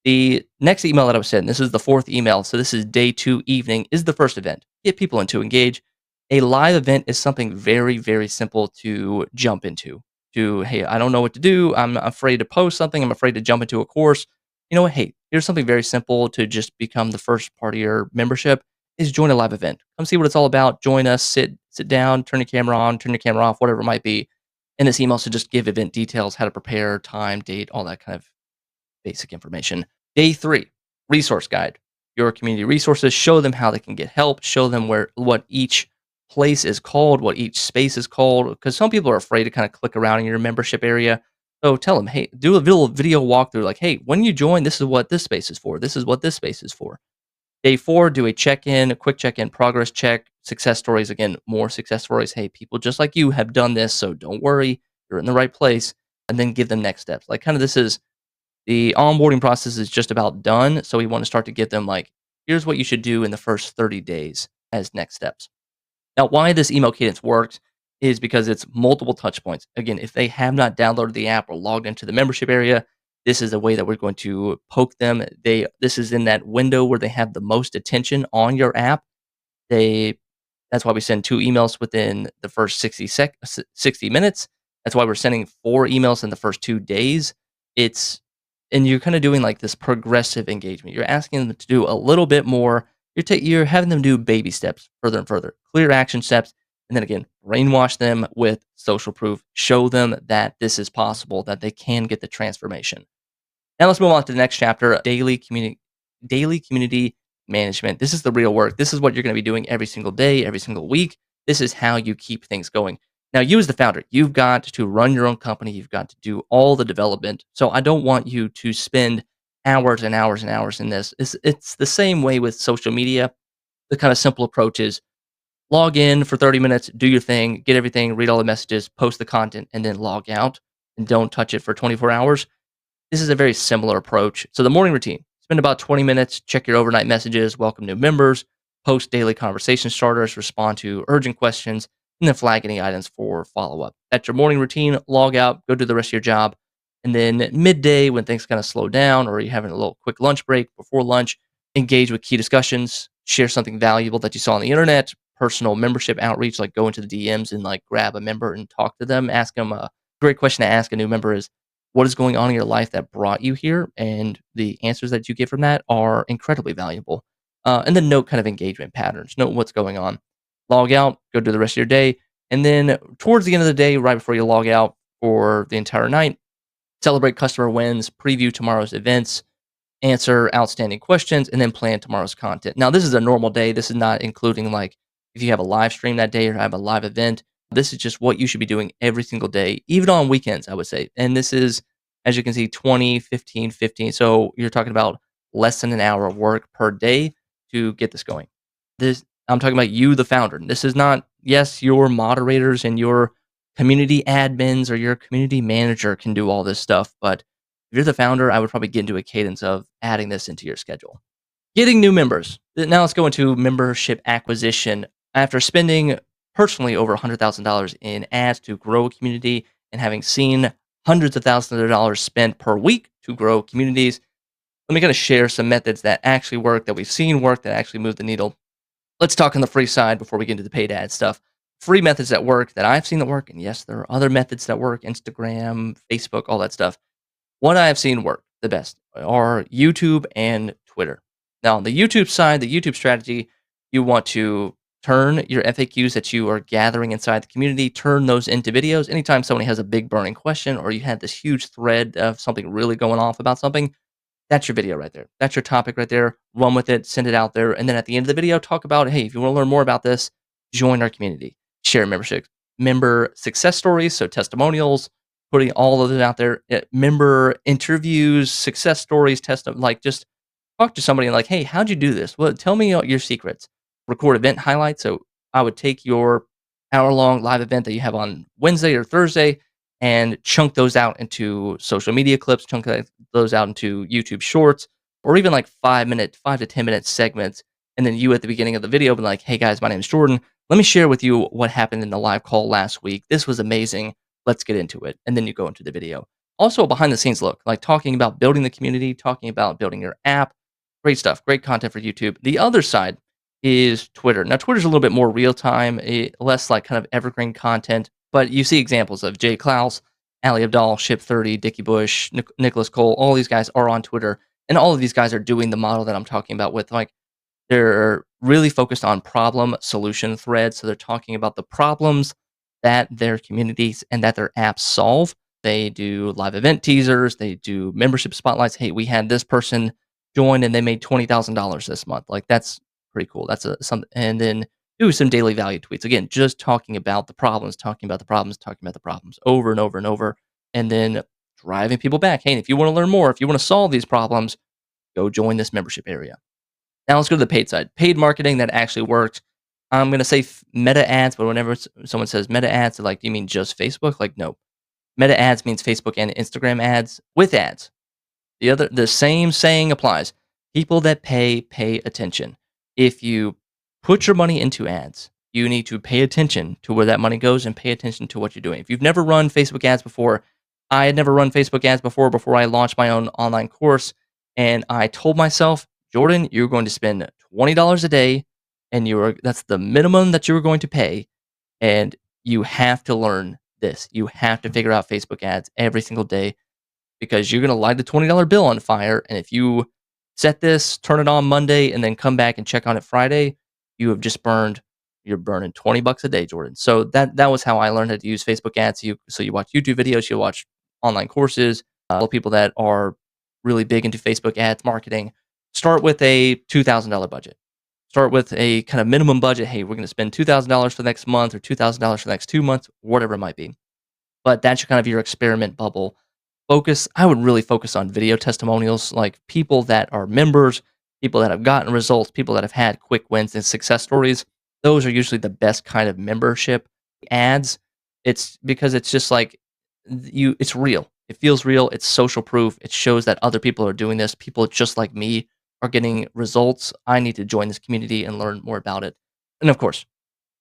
The next email that I was sent, this is the fourth email. So this is day 2 evening, is the first event. Get people into engage. A live event is something very, very simple to jump into. Hey, I don't know what to do. I'm afraid to post something. I'm afraid to jump into a course. You know what? Hey, here's something very simple to just become the first part of your membership is join a live event. Come see what it's all about. Join us, sit down, turn your camera on, turn your camera off, whatever it might be. And this email should just give event details, how to prepare, time, date, all that kind of basic information. Day 3, resource guide. Your community resources, show them how they can get help, show them what each place is called, what each space is called, because some people are afraid to kind of click around in your membership area. So tell them, hey, do a little video walkthrough, like, hey, when you join, this is what this space is for. This is what this space is for. Day 4, do a check-in, a quick check-in, progress check, success stories. Again, more success stories. Hey, people just like you have done this, so don't worry, you're in the right place. And then give them next steps. Like kind of this is the onboarding process is just about done. So we want to start to get them like, here's what you should do in the first 30 days as next steps. Now, why this email cadence works is because it's multiple touch points. Again, if they have not downloaded the app or logged into the membership area, this is a way that we're going to poke them. This is in that window where they have the most attention on your app. That's why we send 2 emails within the first 60 minutes. That's why we're sending 4 emails in the first 2 days. And you're kind of doing like this progressive engagement. You're asking them to do a little bit more. You're having them do baby steps further and further, clear action steps. And then again, brainwash them with social proof. Show them that this is possible, that they can get the transformation. Now let's move on to the next chapter, daily community management. This is the real work. This is what you're going to be doing every single day, every single week. This is how you keep things going. Now, you as the founder, you've got to run your own company. You've got to do all the development. So I don't want you to spend hours and hours and hours in this. It's the same way with social media. The kind of simple approach is log in for 30 minutes, do your thing, get everything, read all the messages, post the content, and then log out and don't touch it for 24 hours. This is a very similar approach. So the morning routine, spend about 20 minutes, check your overnight messages, welcome new members, post daily conversation starters, respond to urgent questions, and then flag any items for follow-up. That's your morning routine, log out, go do the rest of your job. And then midday, when things kind of slow down or you're having a little quick lunch break before lunch, engage with key discussions, share something valuable that you saw on the internet, personal membership outreach, like go into the DMs and like grab a member and talk to them, ask them a great question to ask a new member is, what is going on in your life that brought you here? And the answers that you get from that are incredibly valuable. And then note kind of engagement patterns, note what's going on. Log out, go do the rest of your day. And then towards the end of the day, right before you log out for the entire night, celebrate customer wins, preview tomorrow's events, answer outstanding questions, and then plan tomorrow's content. Now, this is a normal day. This is not including like if you have a live stream that day or have a live event. This is just what you should be doing every single day, even on weekends, I would say. And this is, as you can see, 20, 15, 15. So you're talking about less than an hour of work per day to get this going. This I'm talking about you, the founder. This is not, yes, your moderators and your community admins or your community manager can do all this stuff, but if you're the founder, I would probably get into a cadence of adding this into your schedule. Getting new members. Now let's go into membership acquisition. After spending personally over $100,000 in ads to grow a community and having seen hundreds of thousands of dollars spent per week to grow communities, let me kind of share some methods that actually work, that we've seen work, that actually move the needle. Let's talk on the free side before we get into the paid ad stuff. Free methods that work, that I've seen that work, and yes, there are other methods that work, Instagram, Facebook, all that stuff. What I have seen work the best are YouTube and Twitter. Now, on the YouTube side, the YouTube strategy, you want to turn your FAQs that you are gathering inside the community, turn those into videos. Anytime somebody has a big burning question or you had this huge thread of something really going off about something, that's your video right there. That's your topic right there. Run with it, send it out there. And then at the end of the video, talk about, hey, if you want to learn more about this, join our community. Share member success stories, so testimonials, putting all of it out there. Member interviews, success stories, like just talk to somebody and like, hey, how'd you do this? Well, tell me your secrets. Record event highlights. So I would take your hour-long live event that you have on Wednesday or Thursday and chunk those out into social media clips, those out into YouTube shorts, or even like 5 to 10 minute segments. And then you at the beginning of the video be like, hey guys, my name is Jordan. Let me share with you what happened in the live call last week. This was amazing. Let's get into it. And then you go into the video. Also, a behind the scenes look, like talking about building the community, talking about building your app. Great stuff. Great content for YouTube. The other side is Twitter. Now, Twitter's a little bit more real time, less like kind of evergreen content, but you see examples of Jay Klaus, Ali Abdal, Ship 30, Dickie Bush, Nicholas Cole. All these guys are on Twitter, and all of these guys are doing the model that I'm talking about with like they're really focused on problem solution threads. So they're talking about the problems that their communities and that their apps solve. They do live event teasers, they do membership spotlights. Hey, we had this person join and they made $20,000 this month. Like that's pretty cool. That's some, and then do some daily value tweets. Again, just talking about the problems, talking about the problems, talking about the problems over and over and over, and then driving people back. Hey, if you want to learn more, if you want to solve these problems, go join this membership area. Now let's go to the paid side. Paid marketing that actually worked. I'm going to say meta ads, but whenever someone says meta ads, they're like, do you mean just Facebook? Like, no. Meta ads means Facebook and Instagram ads with ads. The same saying applies. People that pay attention. If you put your money into ads, you need to pay attention to where that money goes and pay attention to what you're doing. If you've never run Facebook ads before, I had never run Facebook ads before I launched my own online course, and I told myself, Jordan, you're going to spend $20 a day, and that's the minimum that you're going to pay, and you have to learn this. You have to figure out Facebook ads every single day because you're going to light the $20 bill on fire. And if you set this, turn it on Monday, and then come back and check on it Friday, you're burning $20 a day, Jordan. So that was how I learned how to use Facebook ads. So you watch YouTube videos, you watch online courses. People that are really big into Facebook ads marketing start with a $2,000 budget. Start with a kind of minimum budget. Hey, we're going to spend $2,000 for the next month or $2,000 for the next 2 months, whatever it might be. But that's kind of your experiment bubble. I would really focus on video testimonials, like people that are members, people that have gotten results, people that have had quick wins and success stories. Those are usually the best kind of membership. Ads, it's because it's just like it's real. It feels real. It's social proof. It shows that other people are doing this. People just like me are getting results. I need to join this community and learn more about it. And of course,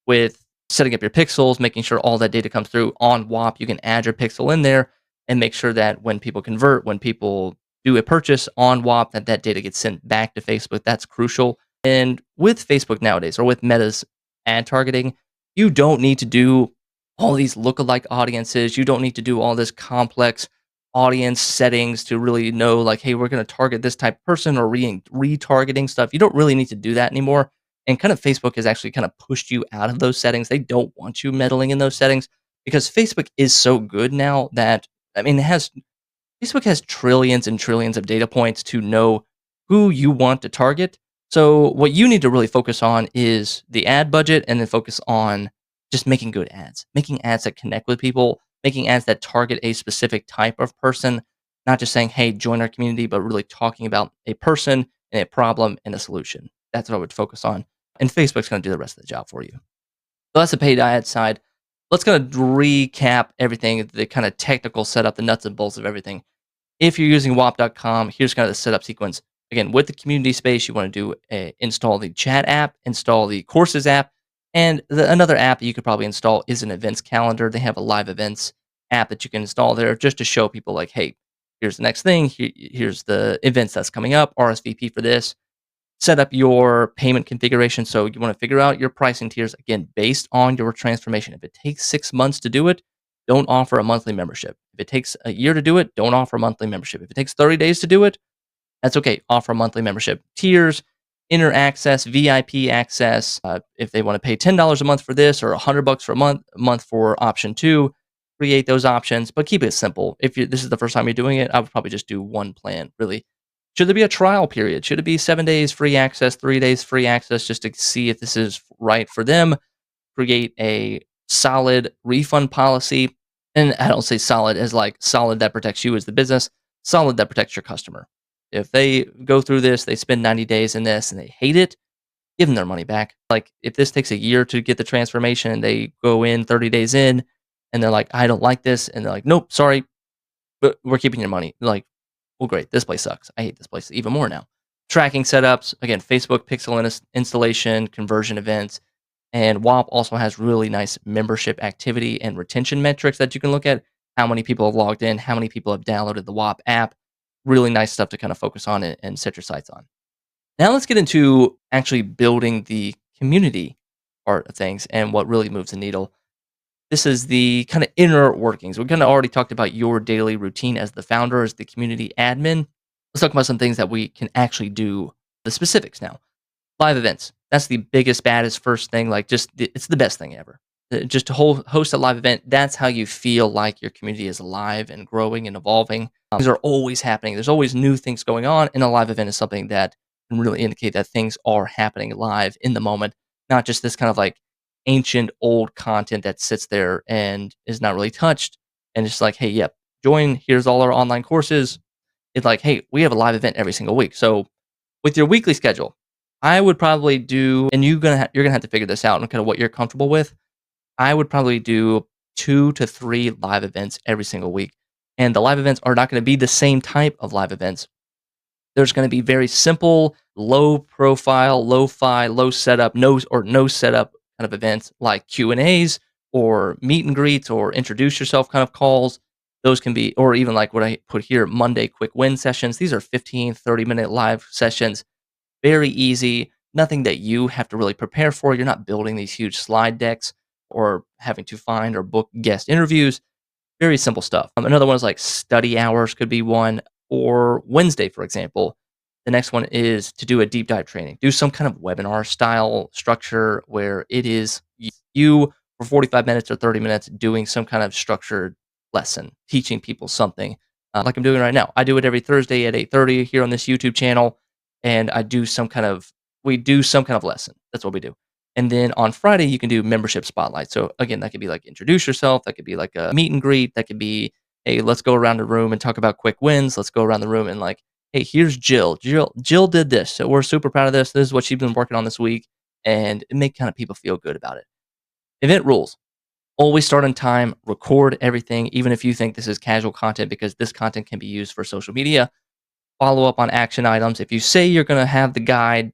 with setting up your pixels, making sure all that data comes through on Whop. You can add your pixel in there and make sure that when people convert, when people do a purchase on Whop, that data gets sent back to Facebook. That's crucial. And with Facebook nowadays, or with Meta's ad targeting, you don't need to do all these lookalike audiences. You don't need to do all this complex audience settings to really know, like, hey, we're going to target this type of person or retargeting stuff. You don't really need to do that anymore. And kind of Facebook has actually kind of pushed you out of those settings. They don't want you meddling in those settings because Facebook is so good now that, I mean, Facebook has trillions and trillions of data points to know who you want to target. So what you need to really focus on is the ad budget and then focus on just making good ads, making ads that connect with people, making ads that target a specific type of person, not just saying, hey, join our community, but really talking about a person and a problem and a solution. That's what I would focus on. And Facebook's going to do the rest of the job for you. So that's the paid ad side. Let's kind of recap everything, the kind of technical setup, the nuts and bolts of everything. If you're using whop.com, here's kind of the setup sequence. Again, with the community space, you want to install the chat app, install the courses app, and another app that you could probably install is an events calendar. They have a live events app that you can install there just to show people like, hey, here's the next thing. Here's the events that's coming up, RSVP for this. Set up your payment configuration. So you want to figure out your pricing tiers, again, based on your transformation. If it takes 6 months to do it, don't offer a monthly membership. If it takes a year to do it, don't offer a monthly membership. If it takes 30 days to do it, that's okay. Offer a monthly membership. Tiers, inner access, VIP access. If they want to pay $10 a month for this or $100 for a month for option 2, create those options, but keep it simple. If this is the first time you're doing it, I would probably just do one plan, really. Should there be a trial period? Should it be 7 days free access, 3 days free access, just to see if this is right for them? Create a solid refund policy. And I don't say solid as like solid that protects you as the business, solid that protects your customer. If they go through this, they spend 90 days in this and they hate it, give them their money back. Like if this takes a year to get the transformation and they go in 30 days in and they're like, I don't like this. And they're like, nope, sorry, but we're keeping your money. Like, well, great. This place sucks. I hate this place even more now. Tracking setups, again, Facebook pixel installation, conversion events, and Whop also has really nice membership activity and retention metrics that you can look at. How many people have logged in, how many people have downloaded the Whop app. Really nice stuff to kind of focus on and set your sights on. Now let's get into actually building the community part of things and what really moves the needle. This is the kind of inner workings. We kind of already talked about your daily routine as the founder, as the community admin. Let's talk about some things that we can actually do, the specifics now. Live events. That's the biggest, baddest first thing. Like it's the best thing ever. Just to host a live event, that's how you feel like your community is alive and growing and evolving. Things are always happening. There's always new things going on, and a live event is something that can really indicate that things are happening live in the moment, not just this kind of like ancient old content that sits there and is not really touched. And it's like, hey, yep, join. Here's all our online courses. It's like, hey, we have a live event every single week. So with your weekly schedule, I would probably do, and you're gonna have to figure this out and kind of what you're comfortable with. I would probably do 2 to 3 live events every single week. And the live events are not going to be the same type of live events. There's going to be very simple, low profile, lo-fi, low setup, no setup kind of events like Q&As or meet and greets or introduce yourself kind of calls. Those can be, or even like what I put here, Monday quick win sessions. These are 15, 30-minute live sessions. Very easy, nothing that you have to really prepare for. You're not building these huge slide decks or having to find or book guest interviews. Very simple stuff. Another one is like study hours could be one, or Wednesday, for example. The next one is to do a deep dive training. Do some kind of webinar style structure where it is you for 45 minutes or 30 minutes doing some kind of structured lesson, teaching people something like I'm doing right now. I do it every Thursday at 8:30 here on this YouTube channel, and I do some kind of we do some kind of lesson. That's what we do. And then on Friday, you can do membership spotlight. So again, that could be like introduce yourself. That could be like a meet and greet. That could be, hey, let's go around the room and talk about quick wins. Let's go around the room and like, hey, here's Jill. Jill did this. So we're super proud of this. This is what she's been working on this week. And it make kind of people feel good about it. Event rules. Always start on time, record everything, even if you think this is casual content, because this content can be used for social media. Follow up on action items. If you say you're going to have the guide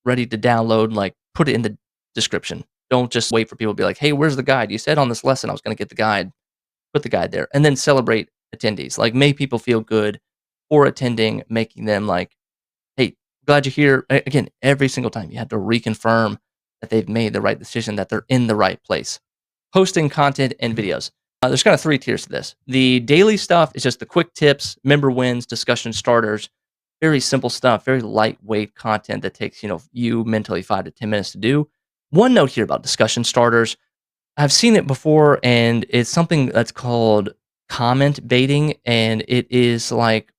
ready to download, like put it in the description. Don't just wait for people to be like, hey, where's the guide? You said on this lesson I was going to get the guide. Put the guide there. And then celebrate attendees. Like make people feel good for attending, making them like, hey, glad you're here. Again, every single time you have to reconfirm that they've made the right decision, that they're in the right place. Posting content and videos. There's kind of 3 tiers to this. The daily stuff is just the quick tips, member wins, discussion starters, very simple stuff, very lightweight content that takes, you mentally 5 to 10 minutes to do. One note here about discussion starters. I've seen it before, and it's something that's called comment baiting, and it is like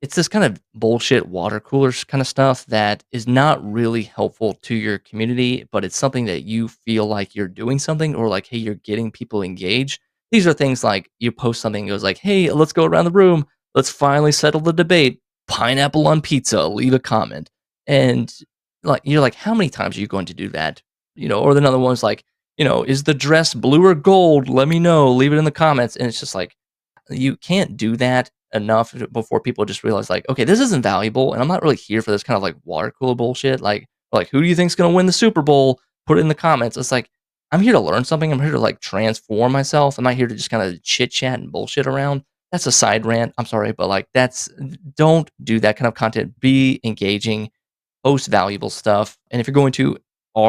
it's this kind of bullshit water coolers kind of stuff that is not really helpful to your community, but it's something that you feel like you're doing something or like, hey, you're getting people engaged. These are things like you post something, it goes like, hey, let's go around the room. Let's finally settle the debate. Pineapple on pizza, leave a comment. And like you're like, how many times are you going to do that? Or another one's like, is the dress blue or gold? Let me know. Leave it in the comments. And it's just like, you can't do that enough before people just realize like, okay, this isn't valuable, and I'm not really here for this kind of like water cooler bullshit. Like who do you think's gonna win the Super Bowl? Put it in the comments. It's like I'm here to learn something. I'm here to like transform myself. I'm not here to just kind of chit chat and bullshit around. That's a side rant. I'm sorry, but like don't do that kind of content. Be engaging, post valuable stuff, and if you're going to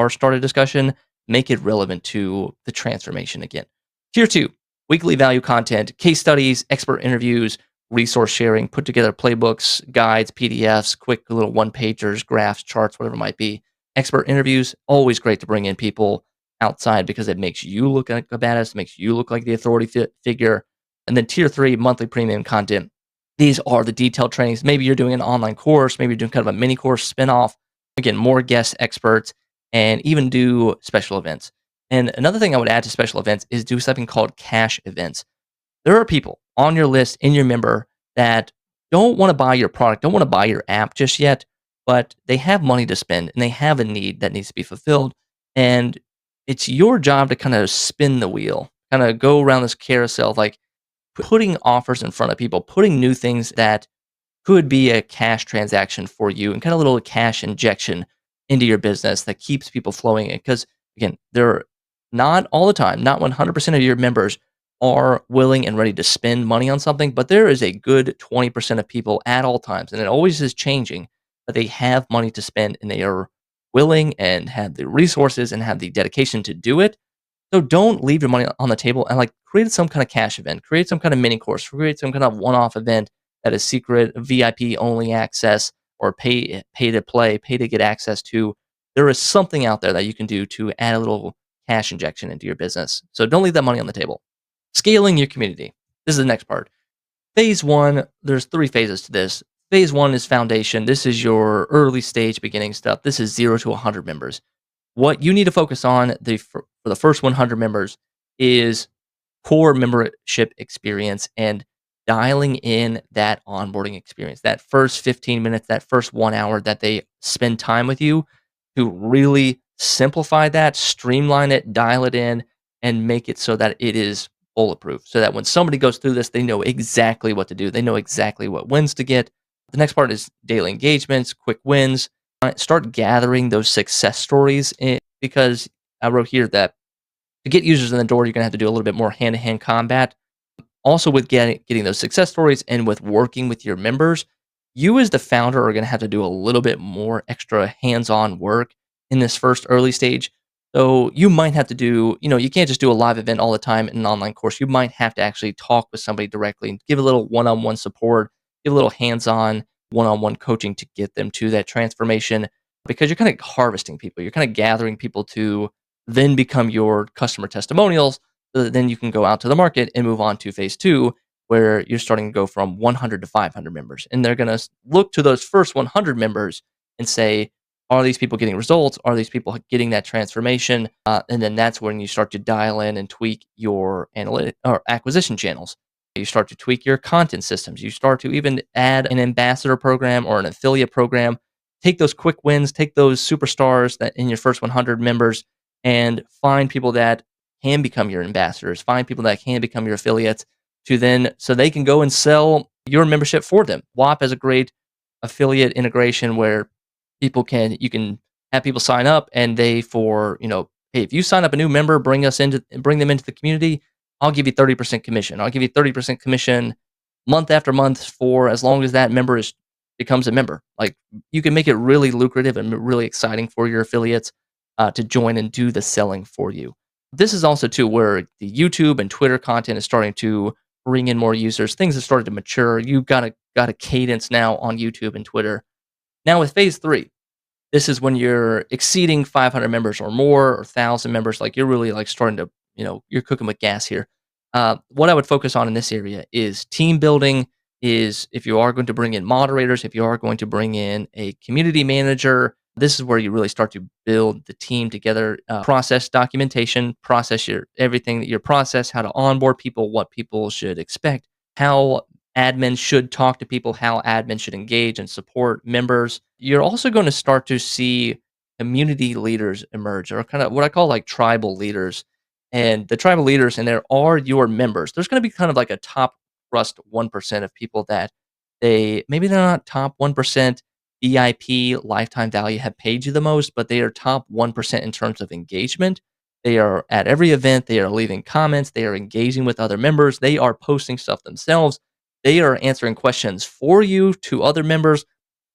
start a discussion, make it relevant to the transformation again. Tier 2, weekly value content, case studies, expert interviews, resource sharing, put together playbooks, guides, PDFs, quick little one-pagers, graphs, charts, whatever it might be. Expert interviews, always great to bring in people outside because it makes you look like a badass, makes you look like the authority figure. And then tier 3, monthly premium content. These are the detailed trainings. Maybe you're doing an online course, maybe you're doing kind of a mini course spinoff. Again, more guest experts, and even do special events. And another thing I would add to special events is do something called cash events. There are people on your list, in your member, that don't want to buy your product, don't want to buy your app just yet, but they have money to spend and they have a need that needs to be fulfilled. And it's your job to kind of spin the wheel, kind of go around this carousel, like putting offers in front of people, putting new things that could be a cash transaction for you and kind of a little cash injection into your business that keeps people flowing in. Because again, they're not all the time, not 100% of your members are willing and ready to spend money on something, but there is a good 20% of people at all times, and it always is changing, but they have money to spend and they are willing and have the resources and have the dedication to do it. So don't leave your money on the table and like create some kind of cash event, create some kind of mini course, create some kind of one-off event that is secret, VIP only access, or pay to play, pay to get access to. There is something out there that you can do to add a little cash injection into your business. So don't leave that money on the table. Scaling your community. This is the next part. Phase 1, there's 3 phases to this. Phase 1 is foundation. This is your early stage beginning stuff. This is 0 to 100 members. What you need to focus on for the first 100 members is core membership experience and dialing in that onboarding experience. That first 15 minutes, that first 1 hour that they spend time with you, to really simplify that, streamline it, dial it in, and make it so that it is bulletproof. So that when somebody goes through this, they know exactly what to do. They know exactly what wins to get. The next part is daily engagements, quick wins. Start gathering those success stories because I wrote here that to get users in the door, you're going to have to do a little bit more hand-to-hand combat. Also, with getting those success stories and with working with your members, you as the founder are going to have to do a little bit more extra hands-on work in this first early stage. So you might have to do, you can't just do a live event all the time in an online course. You might have to actually talk with somebody directly and give a little one-on-one support, give a little hands-on one-on-one coaching to get them to that transformation, because you're kind of harvesting people. You're kind of gathering people to then become your customer testimonials, so that then you can go out to the market and move on to phase 2, where you're starting to go from 100 to 500 members. And they're going to look to those first 100 members and say, Are these people getting results? Are these people getting that transformation? And then that's when you start to dial in and tweak your analytic or acquisition channels. You start to tweak your content systems. You start to even add an ambassador program or an affiliate program. Take those quick wins, take those superstars that in your first 100 members, and find people that can become your ambassadors. Find people that can become your affiliates to then so they can go and sell your membership for them. Whop has a great affiliate integration where you can have people sign up and they for, hey, if you sign up a new member, bring them into the community, I'll give you 30% commission. I'll give you 30% commission month after month for as long as that member is becomes a member. Like you can make it really lucrative and really exciting for your affiliates to join and do the selling for you. This is also too where the YouTube and Twitter content is starting to bring in more users. Things have started to mature. You've got a cadence now on YouTube and Twitter. Now with phase three, this is when you're exceeding 500 members or more or 1,000 members. Like you're really like starting to, you're cooking with gas here. What I would focus on in this area is team building. Is if you are going to bring in moderators, if you are going to bring in a community manager, this is where you really start to build the team together. Process documentation, process your everything, your process, how to onboard people, what people should expect, how admins should talk to people, how admins should engage and support members. You're also going to start to see community leaders emerge, or kind of what I call like tribal leaders. And the tribal leaders, and there are your members. There's going to be kind of like a top trust 1% of people that maybe they're not top 1% VIP lifetime value have paid you the most, but they are top 1% in terms of engagement. They are at every event, they are leaving comments, they are engaging with other members, they are posting stuff themselves, they are answering questions for you to other members.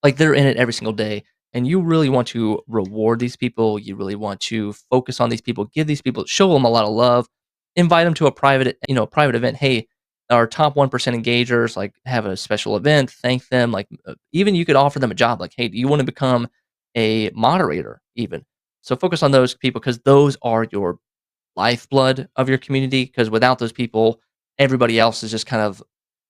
Like they're in it every single day. And you really want to reward these people. You really want to focus on these people, give these people, show them a lot of love, invite them to a private event. Hey, our top 1% engagers, like have a special event, thank them. Like even you could offer them a job. Like, hey, do you want to become a moderator even? So focus on those people because those are your lifeblood of your community. Because without those people, everybody else is just kind of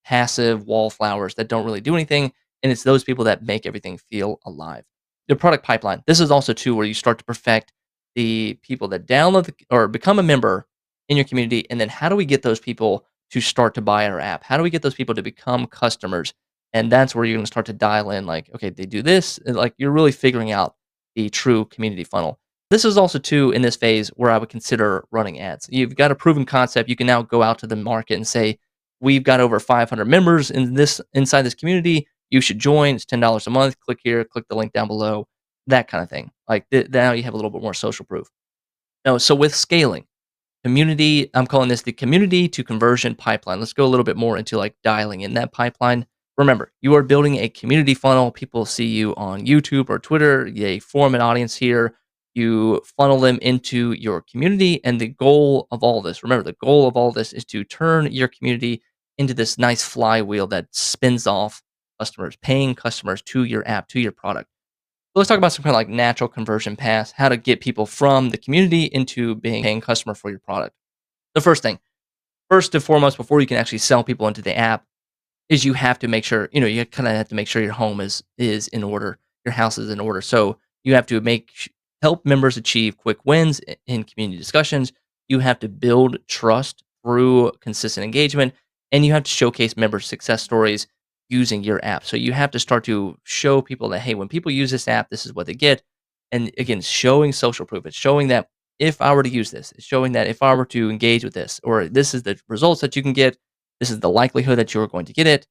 passive wallflowers that don't really do anything. And it's those people that make everything feel alive. The product pipeline. This is also too where you start to perfect the people that download or become a member in your community. And then how do we get those people to start to buy our app? How do we get those people to become customers? And that's where you're going to start to dial in like, okay, they do this. And like you're really figuring out the true community funnel. This is also too in this phase where I would consider running ads. You've got a proven concept. You can now go out to the market and say, we've got over 500 members inside this community. You should join. It's $10 a month. Click here, click the link down below, that kind of thing. Like now you have a little bit more social proof. No, so with scaling, community, I'm calling this the community to conversion pipeline. Let's go a little bit more into like dialing in that pipeline. Remember, you are building a community funnel. People see you on YouTube or Twitter. They form an audience here. You funnel them into your community. And the goal of all this, remember, the goal of all this is to turn your community into this nice flywheel that spins off customers, paying customers to your app, to your product. So let's talk about some kind of like natural conversion paths, how to get people from the community into being a paying customer for your product. The first thing, first and foremost, before you can actually sell people into the app, is you have to make sure, you kind of have to make sure your home is in order, your house is in order. So you have to help members achieve quick wins in community discussions. You have to build trust through consistent engagement, and you have to showcase member success stories using your app. So you have to start to show people that, hey, when people use this app, this is what they get. And again, showing social proof. It's showing that if I were to use this, it's showing that if I were to engage with this, or this is the results that you can get, this is the likelihood that you're going to get it.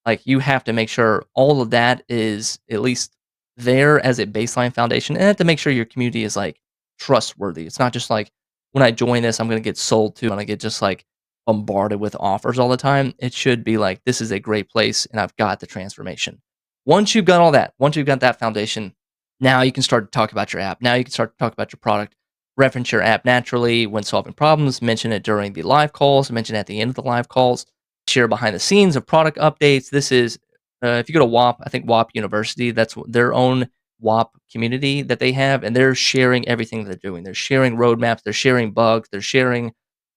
Like you have to make sure all of that is at least there as a baseline foundation, and have to make sure your community is like trustworthy. It's not just like when I join this, I'm going to get sold to and I get just like bombarded with offers all the time. It should be like, this is a great place and I've got the transformation. Once you've got all that, once you've got that foundation, now you can start to talk about your app. Now you can start to talk about your product, reference your app naturally when solving problems, mention it during the live calls, mention it at the end of the live calls, share behind the scenes of product updates. This is, if you go to Whop, I think Whop University, that's their own Whop community that they have, and they're sharing everything they're doing. They're sharing roadmaps, they're sharing bugs, they're sharing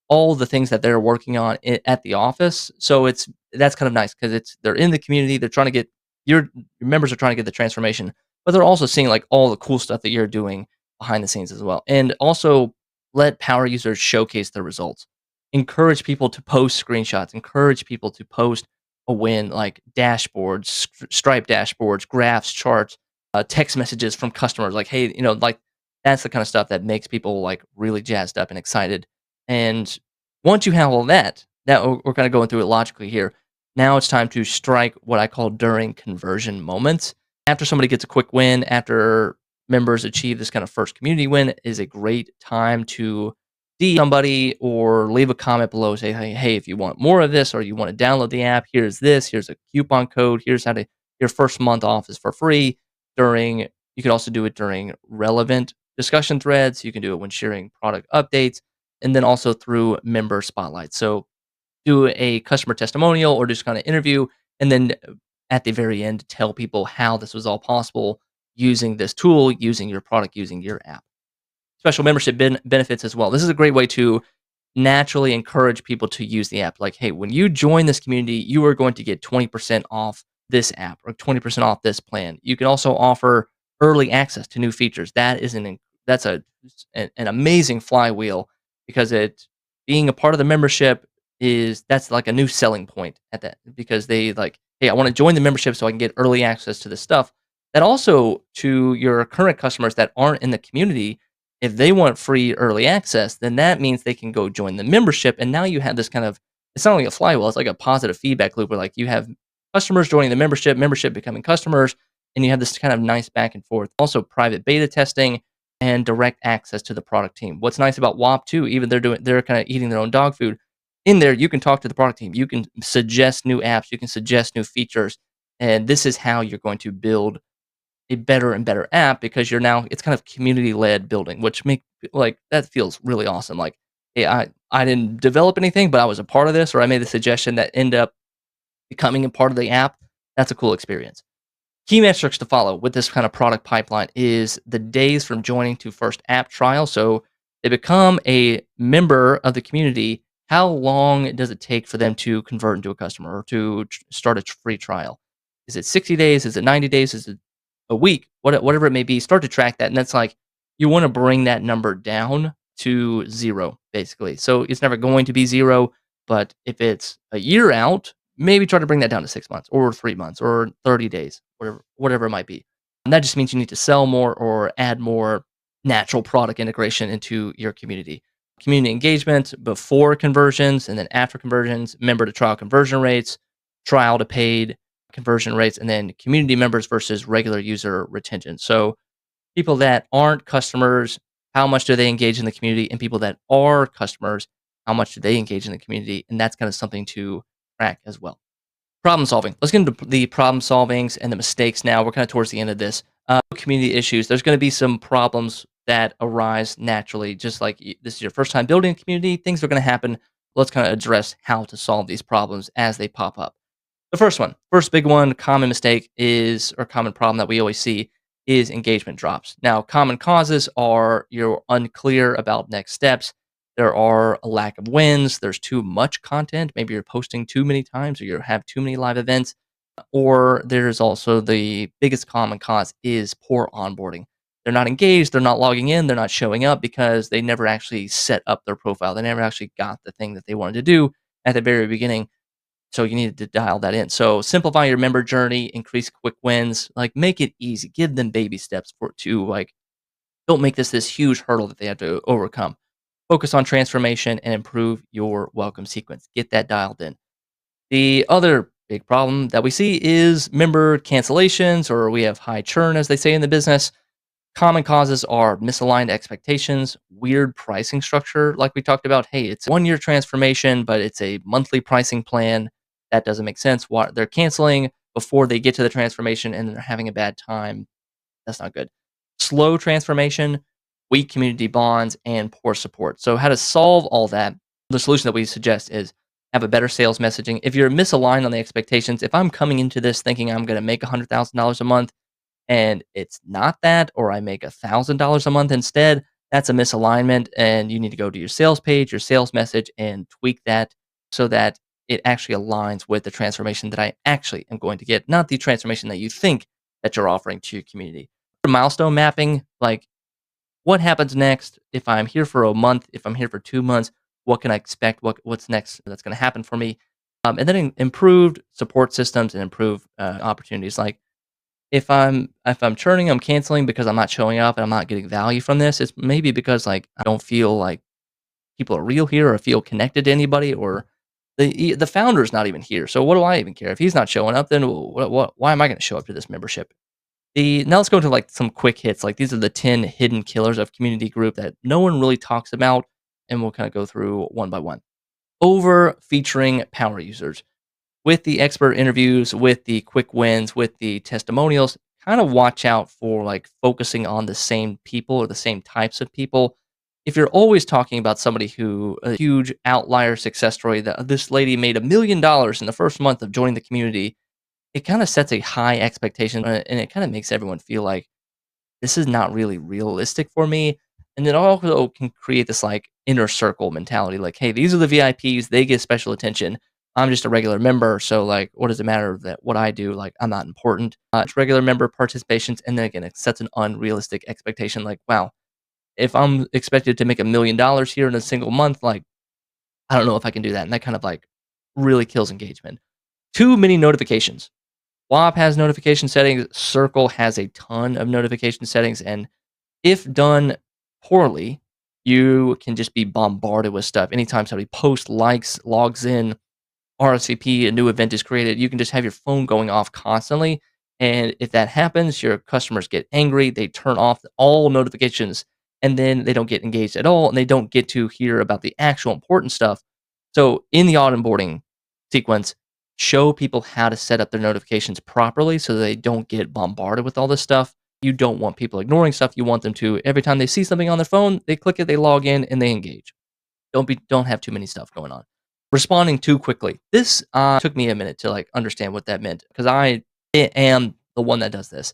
all the things that they're working on at the office. So that's kind of nice because they're in the community. They're trying to get your members are trying to get the transformation, but they're also seeing like all the cool stuff that you're doing behind the scenes as well. And also let power users showcase their results. Encourage people to post screenshots, encourage people to post a win like dashboards, Stripe dashboards, graphs, charts, text messages from customers like, hey, like that's the kind of stuff that makes people like really jazzed up and excited. And once you have all that we're kind of going through it logically here. Now it's time to strike what I call during conversion moments. After somebody gets a quick win, after members achieve this kind of first community win, is a great time to DM somebody or leave a comment below. Say, hey, if you want more of this or you want to download the app, here's this. Here's a coupon code. Here's how to your first month off is for free. You could also do it during relevant discussion threads. You can do it when sharing product updates, and then also through member spotlight. So do a customer testimonial or just kind of interview, and then at the very end, tell people how this was all possible using this tool, using your product, using your app. Special membership benefits as well. This is a great way to naturally encourage people to use the app. Like, hey, when you join this community, you are going to get 20% off this app or 20% off this plan. You can also offer early access to new features. That's an amazing flywheel because it being a part of the membership that's like a new selling point at that because they like, hey, I want to join the membership so I can get early access to this stuff. That also to your current customers that aren't in the community, if they want free early access, then that means they can go join the membership. And now you have this kind of, it's not only a flywheel, it's like a positive feedback loop where like you have customers joining the membership becoming customers, and you have this kind of nice back and forth. Also private beta testing and direct access to the product team. What's nice about Whop too, even they're kind of eating their own dog food. In there, you can talk to the product team. You can suggest new apps. You can suggest new features. And this is how you're going to build a better and better app because it's kind of community led building, which that feels really awesome. Like, hey, I didn't develop anything, but I was a part of this, or I made a suggestion that ended up becoming a part of the app. That's a cool experience. Key metrics to follow with this kind of product pipeline is the days from joining to first app trial. So they become a member of the community. How long does it take for them to convert into a customer or to start a free trial? Is it 60 days? Is it 90 days? Is it a week? Whatever it may be, start to track that. And that's like, you want to bring that number down to zero, basically. So it's never going to be zero, but if it's a year out, maybe try to bring that down to 6 months or 3 months or 30 days, whatever it might be. And that just means you need to sell more or add more natural product integration into your community. Community engagement before conversions and then after conversions, member to trial conversion rates, trial to paid conversion rates, and then community members versus regular user retention. So people that aren't customers, how much do they engage in the community? And people that are customers, how much do they engage in the community? And that's kind of something to track as well. Problem solving. Let's get into the problem solvings and the mistakes now. We're kind of towards the end of this. Community issues. There's going to be some problems that arise naturally. Just like this is your first time building a community, things are going to happen. Let's kind of address how to solve these problems as they pop up. The first big one, common mistake or common problem that we always see is engagement drops. Now, common causes are you're unclear about next steps. There are a lack of wins. There's too much content. Maybe you're posting too many times or you have too many live events. Or there's also the biggest common cause is poor onboarding. They're not engaged. They're not logging in. They're not showing up because they never actually set up their profile. They never actually got the thing that they wanted to do at the very beginning. So you needed to dial that in. So simplify your member journey, increase quick wins, like make it easy, give them baby steps don't make this huge hurdle that they have to overcome. Focus on transformation and improve your welcome sequence. Get that dialed in. The other big problem that we see is member cancellations, or we have high churn, as they say in the business. Common causes are misaligned expectations, weird pricing structure, like we talked about. Hey, it's a 1-year transformation, but it's a monthly pricing plan. That doesn't make sense. Why they're canceling before they get to the transformation and they're having a bad time. That's not good. Slow transformation, weak community bonds, and poor support. So, how to solve all that? The solution that we suggest is have a better sales messaging. If you're misaligned on the expectations, if I'm coming into this thinking I'm going to make $100,000 a month and it's not that, or I make $1,000 a month instead, that's a misalignment. And you need to go to your sales page, your sales message, and tweak that so that it actually aligns with the transformation that I actually am going to get, not the transformation that you think that you're offering to your community. milestone mapping, like what happens next if I'm here for a month, if I'm here for 2 months, what can I expect? What's next that's going to happen for me? And then improved support systems and improved opportunities. Like if I'm churning, I'm canceling because I'm not showing up and I'm not getting value from this. It's maybe because like I don't feel like people are real here or feel connected to anybody or the founder's not even here. So what do I even care if he's not showing up? Then why am I going to show up to this membership? Now let's go to like some quick hits. Like these are the 10 hidden killers of community group that no one really talks about, and we'll kind of go through one by one. Over featuring power users with the expert interviews, with the quick wins, with the testimonials. Kind of watch out for like focusing on the same people or the same types of people. If you're always talking about somebody who a huge outlier success story that this lady made $1 million in the first month of joining the community, it kind of sets a high expectation and it kind of makes everyone feel like this is not really realistic for me. And it also can create this like inner circle mentality like, hey, these are the VIPs, they get special attention. I'm just a regular member. So, like, what does it matter that what I do? Like, I'm not important. It's regular member participations. And then again, it sets an unrealistic expectation like, wow, if I'm expected to make $1 million here in a single month, like, I don't know if I can do that. And that kind of like really kills engagement. Too many notifications. Whop has notification settings. Circle has a ton of notification settings. And if done poorly, you can just be bombarded with stuff. Anytime somebody posts, likes, logs in, RSVP, a new event is created, you can just have your phone going off constantly. And if that happens, your customers get angry. They turn off all notifications and then they don't get engaged at all and they don't get to hear about the actual important stuff. So, in the onboarding sequence, show people how to set up their notifications properly so they don't get bombarded with all this stuff. You don't want people ignoring stuff. You want them to, every time they see something on their phone, they click it, they log in, and they engage. Don't have too many stuff going on. Responding too quickly. This took me a minute to like understand what that meant because I am the one that does this.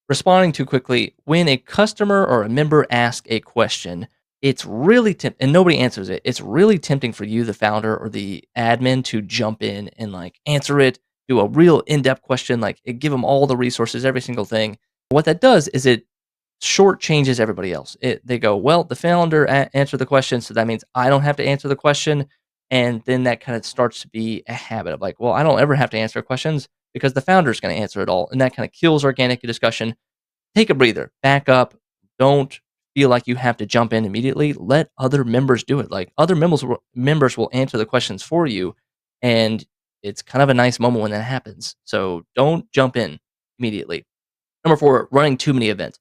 Responding too quickly when a customer or a member asks a question, it's really and nobody answers it. It's really tempting for you, the founder or the admin, to jump in and like answer it, do a real in-depth question, like give them all the resources, every single thing. What that does is it shortchanges everybody else. They go, well, the founder answered the question, so that means I don't have to answer the question. And then that kind of starts to be a habit of like, well, I don't ever have to answer questions because the founder is going to answer it all. And that kind of kills organic discussion. Take a breather, back up. Don't feel like you have to jump in immediately. Let other members do it. Like other members will answer the questions for you. And it's kind of a nice moment when that happens. So don't jump in immediately. Number 4, running too many events.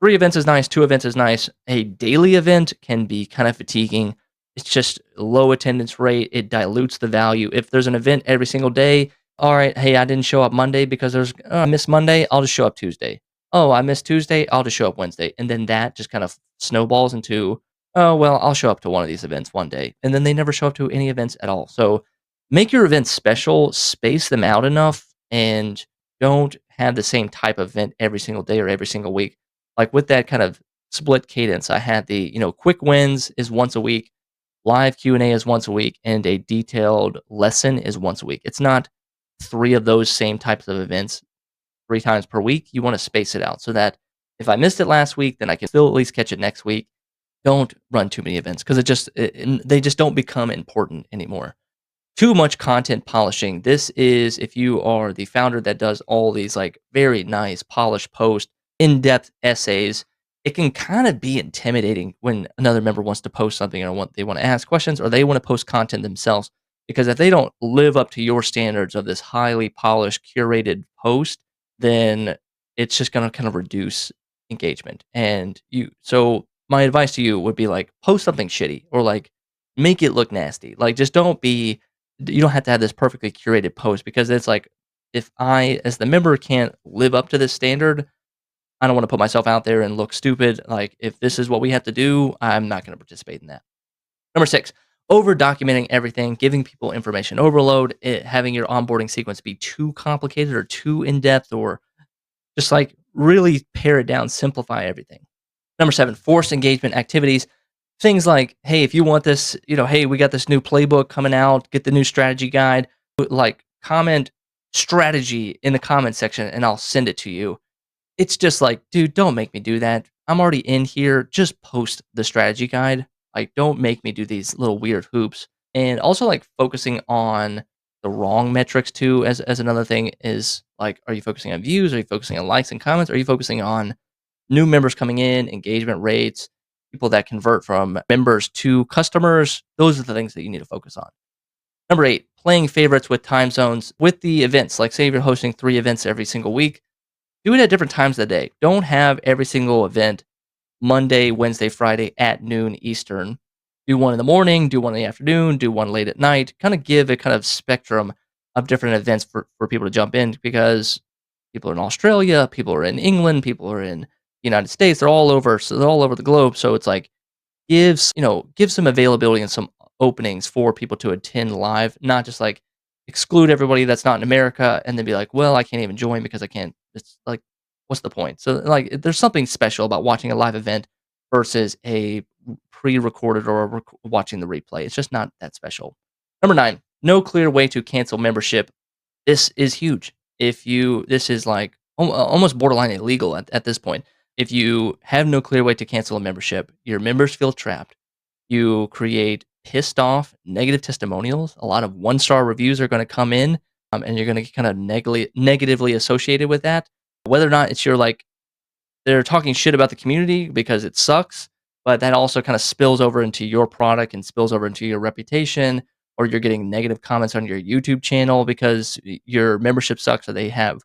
3 events is nice, 2 events is nice. A daily event can be kind of fatiguing. It's just low attendance rate. It dilutes the value. If there's an event every single day, all right, hey, I didn't show up Monday because I missed Monday. I'll just show up Tuesday. Oh, I missed Tuesday. I'll just show up Wednesday. And then that just kind of snowballs into, oh, well, I'll show up to one of these events one day. And then they never show up to any events at all. So make your events special, space them out enough, and don't have the same type of event every single day or every single week. Like with that kind of split cadence, I had the, quick wins is once a week, live Q&A is once a week, and a detailed lesson is once a week. It's not 3 of those same types of events 3 times per week. You want to space it out so that if I missed it last week, then I can still at least catch it next week. Don't run too many events because they just don't become important anymore. Too much content polishing. This is if you are the founder that does all these like very nice polished posts, in-depth essays, it can kind of be intimidating when another member wants to post something or they want to ask questions or they want to post content themselves. Because if they don't live up to your standards of this highly polished, curated post, then it's just going to kind of reduce engagement. So my advice to you would be like post something shitty or like make it look nasty. Like just you don't have to have this perfectly curated post because it's like if I as the member can't live up to this standard, I don't want to put myself out there and look stupid. Like, if this is what we have to do, I'm not going to participate in that. Number 6, over documenting everything, giving people information overload, having your onboarding sequence be too complicated or too in depth, or just like really pare it down, simplify everything. Number 7, forced engagement activities. Things like, hey, if you want this, hey, we got this new playbook coming out, get the new strategy guide, like comment strategy in the comment section and I'll send it to you. It's just like, dude, don't make me do that. I'm already in here. Just post the strategy guide. Like, don't make me do these little weird hoops. And also, like, focusing on the wrong metrics too, as another thing is like, are you focusing on views? Are you focusing on likes and comments? Are you focusing on new members coming in, engagement rates, people that convert from members to customers? Those are the things that you need to focus on. Number 8, playing favorites with time zones with the events. Like, say if you're hosting 3 events every single week, do it at different times of the day. Don't have every single event Monday, Wednesday, Friday at noon Eastern. Do one in the morning, do one in the afternoon, do one late at night. Kind of give a kind of spectrum of different events for people to jump in, because people are in Australia, people are in England, people are in the United States. They're all over. So they're all over the globe. So it's like, give some availability and some openings for people to attend live, not just like exclude everybody that's not in America and then be like, well, I can't even join because I can't. It's like, what's the point? So like, there's something special about watching a live event versus a pre-recorded or watching the replay. It's just not that special. Number 9, no clear way to cancel membership. This is huge. This is like almost borderline illegal at this point. If you have no clear way to cancel a membership, your members feel trapped. You create pissed off negative testimonials. A lot of 1-star reviews are going to come in, and you're going to get kind of negatively associated with that. Whether or not it's your like they're talking shit about the community because it sucks, but that also kind of spills over into your product and spills over into your reputation, or you're getting negative comments on your YouTube channel because your membership sucks, or they have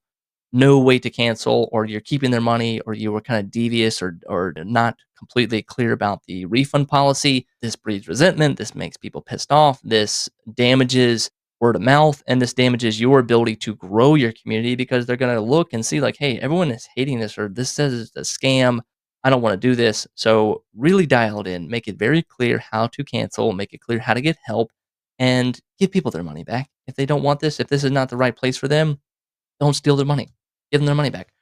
no way to cancel, or you're keeping their money, or you were kind of devious or not completely clear about the refund policy. This breeds resentment. This makes people pissed off. This damages word of mouth, and this damages your ability to grow your community, because they're going to look and see like, hey, everyone is hating this, or this says it's a scam. I don't want to do this. So really dial it in, make it very clear how to cancel, make it clear how to get help, and give people their money back. If they don't want this, if this is not the right place for them, don't steal their money. Give them their money back.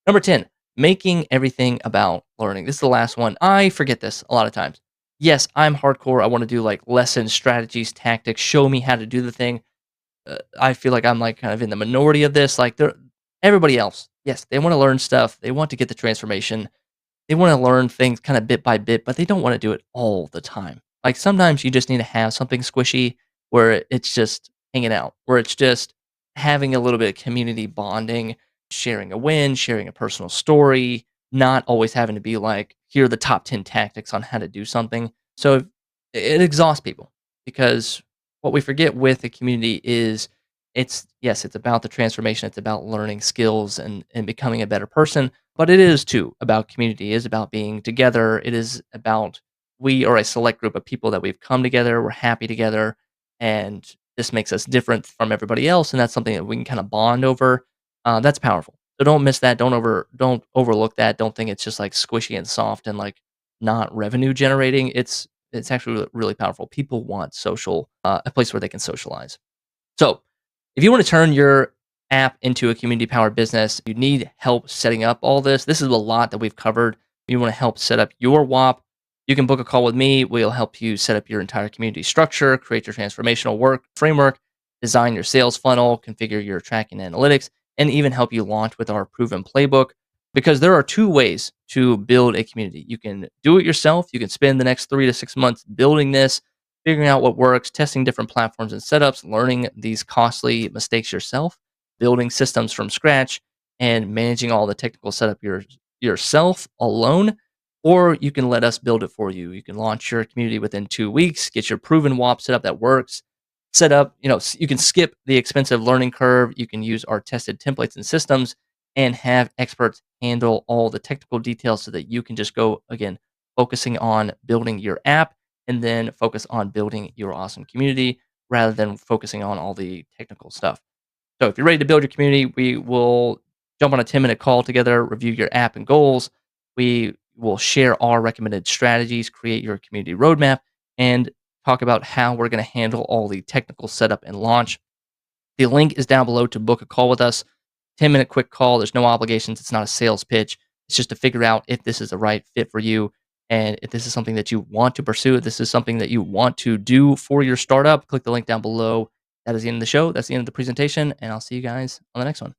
Number 10, making everything about learning. This is the last one. I forget this a lot of times. Yes, I'm hardcore. I want to do like lessons, strategies, tactics, show me how to do the thing. I feel like I'm like kind of in the minority of this. Like, everybody else, yes, they want to learn stuff. They want to get the transformation. They want to learn things kind of bit by bit, but they don't want to do it all the time. Like, sometimes you just need to have something squishy where it's just hanging out, where it's just having a little bit of community bonding, sharing a win, sharing a personal story, not always having to be like, here are the top 10 tactics on how to do something. So it exhausts people, because what we forget with the community is it's about the transformation, it's about learning skills and becoming a better person, but it is too about community. It is about being together. It is about, we are a select group of people that we've come together, we're happy together, and this makes us different from everybody else, and that's something that we can kind of bond over. That's powerful. So don't miss that. Don't overlook that. Don't think it's just like squishy and soft and like not revenue generating. It's actually really powerful. People want a place where they can socialize. So if you want to turn your app into a community powered business, you need help setting up all this. This is a lot that we've covered. If you want to help set up your Whop, you can book a call with me. We'll help you set up your entire community structure, create your transformational work framework, design your sales funnel, configure your tracking analytics, and even help you launch with our proven playbook. Because there are 2 ways to build a community. You can do it yourself. You can spend the next 3 to 6 months building this, figuring out what works, testing different platforms and setups, learning these costly mistakes yourself, building systems from scratch, and managing all the technical setup yourself alone. Or you can let us build it for you. You can launch your community within 2 weeks, get your proven Whop setup that works, set up, you can skip the expensive learning curve. You can use our tested templates and systems and have experts handle all the technical details so that you can just go, again, focusing on building your app and then focus on building your awesome community rather than focusing on all the technical stuff. So if you're ready to build your community, we will jump on a 10-minute call together, review your app and goals. We will share our recommended strategies, create your community roadmap, and talk about how we're going to handle all the technical setup and launch. The link is down below to book a call with us. 10-minute quick call. There's no obligations. It's not a sales pitch. It's just to figure out if this is the right fit for you, and if this is something that you want to pursue, if this is something that you want to do for your startup. Click the link down below. That is the end of the show. That's the end of the presentation, and I'll see you guys on the next one.